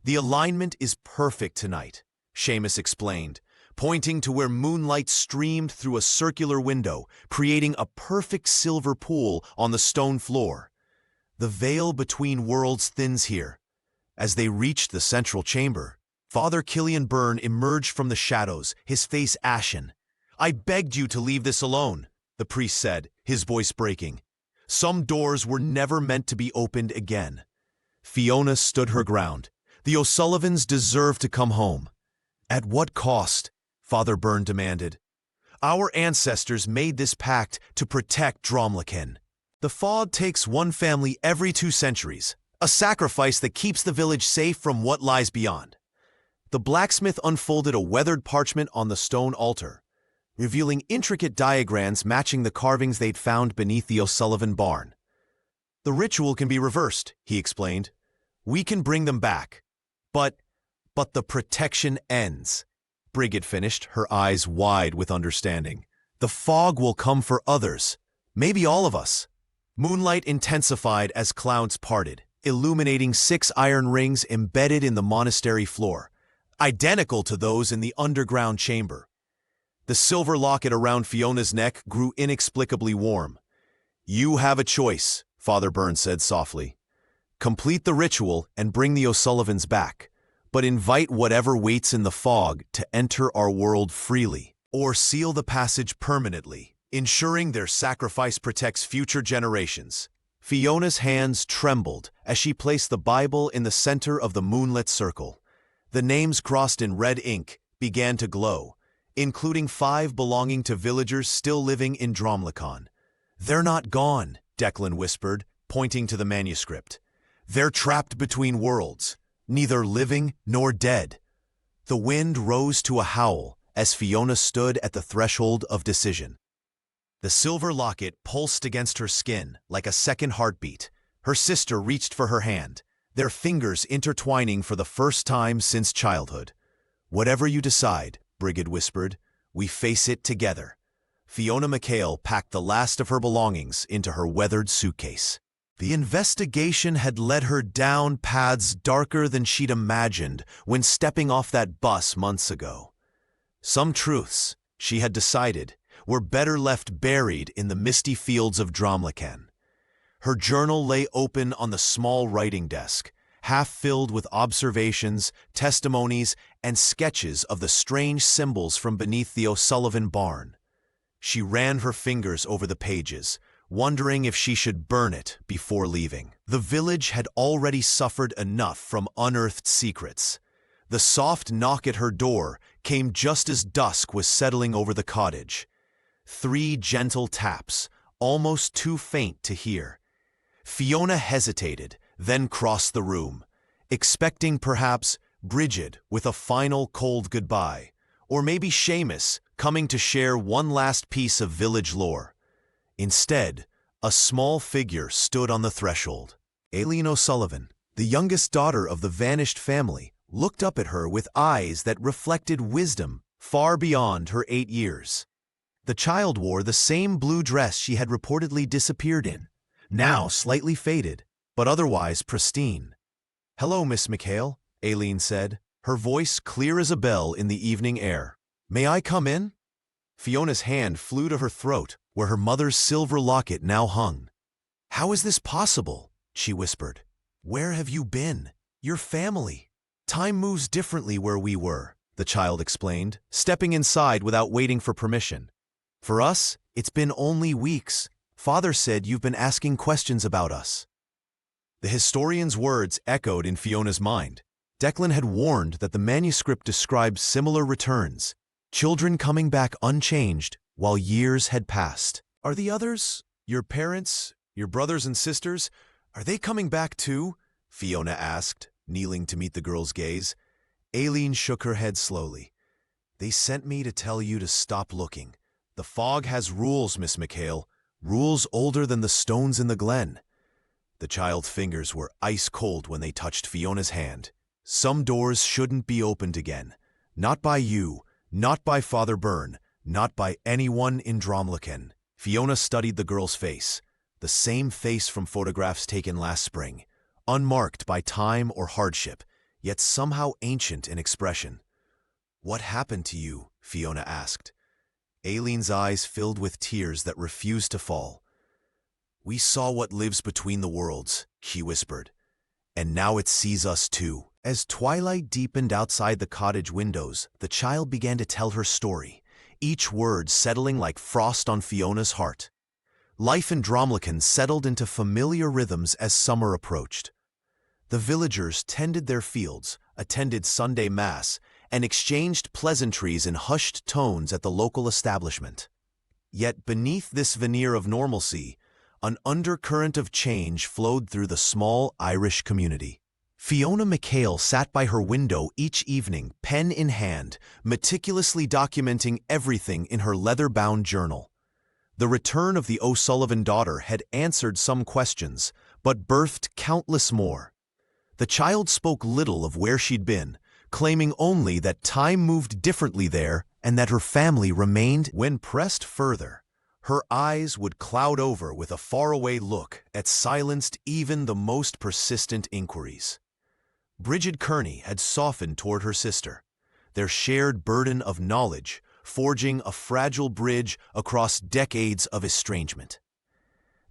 "The alignment is perfect tonight," Seamus explained, pointing to where moonlight streamed through a circular window, creating a perfect silver pool on the stone floor. "The veil between worlds thins here." As they reached the central chamber, Father Killian Byrne emerged from the shadows, his face ashen. "I begged you to leave this alone," the priest said, his voice breaking. "Some doors were never meant to be opened again." Fiona stood her ground. "The O'Sullivans deserve to come home." "At what cost?" Father Byrne demanded. "Our ancestors made this pact to protect Dromlican. The Fog takes one family every 2 centuries, a sacrifice that keeps the village safe from what lies beyond." The blacksmith unfolded a weathered parchment on the stone altar, revealing intricate diagrams matching the carvings they'd found beneath the O'Sullivan barn. The ritual can be reversed, he explained. We can bring them back. But the protection ends. Brigid finished, her eyes wide with understanding. The fog will come for others, maybe all of us. Moonlight intensified as clouds parted, illuminating 6 iron rings embedded in the monastery floor, identical to those in the underground chamber. The silver locket around Fiona's neck grew inexplicably warm. You have a choice, Father Byrne said softly. Complete the ritual and bring the O'Sullivans back, but invite whatever waits in the fog to enter our world freely, or seal the passage permanently, ensuring their sacrifice protects future generations. Fiona's hands trembled as she placed the Bible in the center of the moonlit circle. The names crossed in red ink began to glow, including 5 belonging to villagers still living in Dromlicon. They're not gone, Declan whispered, pointing to the manuscript. They're trapped between worlds, neither living nor dead. The wind rose to a howl as Fiona stood at the threshold of decision. The silver locket pulsed against her skin like a second heartbeat. Her sister reached for her hand, their fingers intertwining for the first time since childhood. Whatever you decide, Brigid whispered, we face it together. Fiona McHale packed the last of her belongings into her weathered suitcase. The investigation had led her down paths darker than she'd imagined when stepping off that bus months ago. Some truths, she had decided, were better left buried in the misty fields of Dromlicon. Her journal lay open on the small writing desk, half filled with observations, testimonies, and sketches of the strange symbols from beneath the O'Sullivan barn. She ran her fingers over the pages, wondering if she should burn it before leaving. The village had already suffered enough from unearthed secrets. The soft knock at her door came just as dusk was settling over the cottage. 3 gentle taps, almost too faint to hear. Fiona hesitated, then crossed the room, expecting perhaps Brigid with a final cold goodbye, or maybe Seamus coming to share one last piece of village lore. Instead, a small figure stood on the threshold. Aileen O'Sullivan, the youngest daughter of the vanished family, looked up at her with eyes that reflected wisdom far beyond her 8 years. The child wore the same blue dress she had reportedly disappeared in, now slightly faded, but otherwise pristine. "Hello, Miss McHale," Aileen said, her voice clear as a bell in the evening air. "May I come in?" Fiona's hand flew to her throat, where her mother's silver locket now hung. "How is this possible?" she whispered. "Where have you been? Your family." "Time moves differently where we were," the child explained, stepping inside without waiting for permission. "For us, it's been only weeks. Father said you've been asking questions about us." The historian's words echoed in Fiona's mind. Declan had warned that the manuscript described similar returns, children coming back unchanged while years had passed. "Are the others, your parents, your brothers and sisters, are they coming back too?" Fiona asked, kneeling to meet the girl's gaze. Aileen shook her head slowly. "They sent me to tell you to stop looking. The fog has rules, Miss McHale, rules older than the stones in the glen." The child's fingers were ice cold when they touched Fiona's hand. "Some doors shouldn't be opened again. Not by you, not by Father Byrne, not by anyone in Dromlicon." Fiona studied the girl's face, the same face from photographs taken last spring, unmarked by time or hardship, yet somehow ancient in expression. "What happened to you?" Fiona asked. Aileen's eyes filled with tears that refused to fall. "We saw what lives between the worlds," she whispered, "and now it sees us too." As twilight deepened outside the cottage windows, the child began to tell her story, each word settling like frost on Fiona's heart. Life in Dromlicon settled into familiar rhythms as summer approached. The villagers tended their fields, attended Sunday Mass, and exchanged pleasantries in hushed tones at the local establishment. Yet beneath this veneer of normalcy, an undercurrent of change flowed through the small Irish community. Fiona McHale sat by her window each evening, pen in hand, meticulously documenting everything in her leather-bound journal. The return of the O'Sullivan daughter had answered some questions, but birthed countless more. The child spoke little of where she'd been, claiming only that time moved differently there and that her family remained. When pressed further, her eyes would cloud over with a faraway look that silenced even the most persistent inquiries. Bridget Kearney had softened toward her sister, their shared burden of knowledge forging a fragile bridge across decades of estrangement.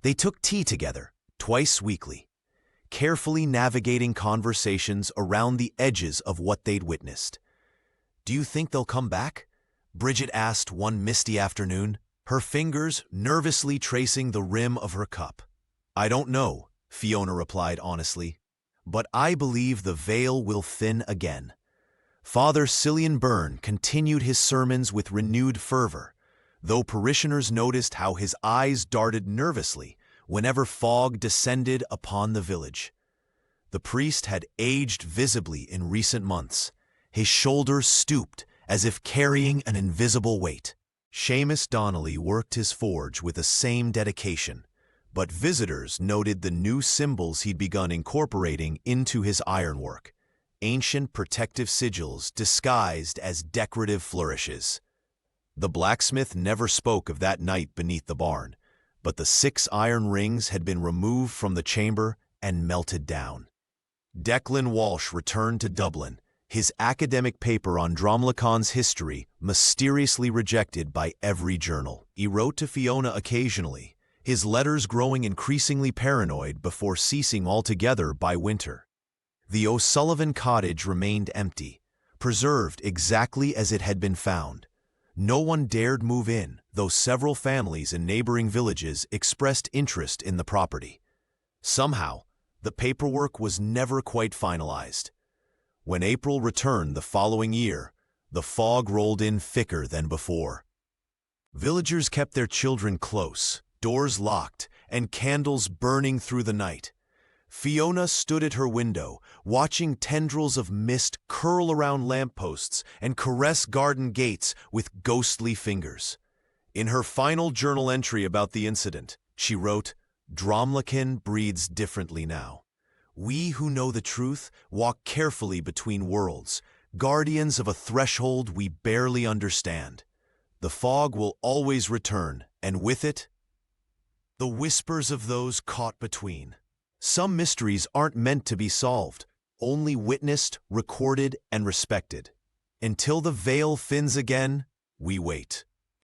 They took tea together twice weekly, carefully navigating conversations around the edges of what they'd witnessed. "Do you think they'll come back?" Bridget asked one misty afternoon, her fingers nervously tracing the rim of her cup. "I don't know," Fiona replied honestly, "but I believe the veil will thin again." Father Cillian Byrne continued his sermons with renewed fervor, though parishioners noticed how his eyes darted nervously whenever fog descended upon the village. The priest had aged visibly in recent months, his shoulders stooped as if carrying an invisible weight. Seamus Donnelly worked his forge with the same dedication, but visitors noted the new symbols he'd begun incorporating into his ironwork, ancient protective sigils disguised as decorative flourishes. The blacksmith never spoke of that night beneath the barn, but the 6 iron rings had been removed from the chamber and melted down. Declan Walsh returned to Dublin, his academic paper on Dromlacan's history mysteriously rejected by every journal. He wrote to Fiona occasionally, his letters growing increasingly paranoid before ceasing altogether by winter. The O'Sullivan cottage remained empty, preserved exactly as it had been found. No one dared move in, though several families in neighboring villages expressed interest in the property. Somehow, the paperwork was never quite finalized. When April returned the following year, the fog rolled in thicker than before. Villagers kept their children close, doors locked, and candles burning through the night. Fiona stood at her window, watching tendrils of mist curl around lampposts and caress garden gates with ghostly fingers. In her final journal entry about the incident, she wrote, "Dromlacan breeds differently now. We who know the truth walk carefully between worlds, guardians of a threshold we barely understand. The fog will always return, and with it, the whispers of those caught between. Some mysteries aren't meant to be solved, only witnessed, recorded, and respected. Until the veil thins again, we wait."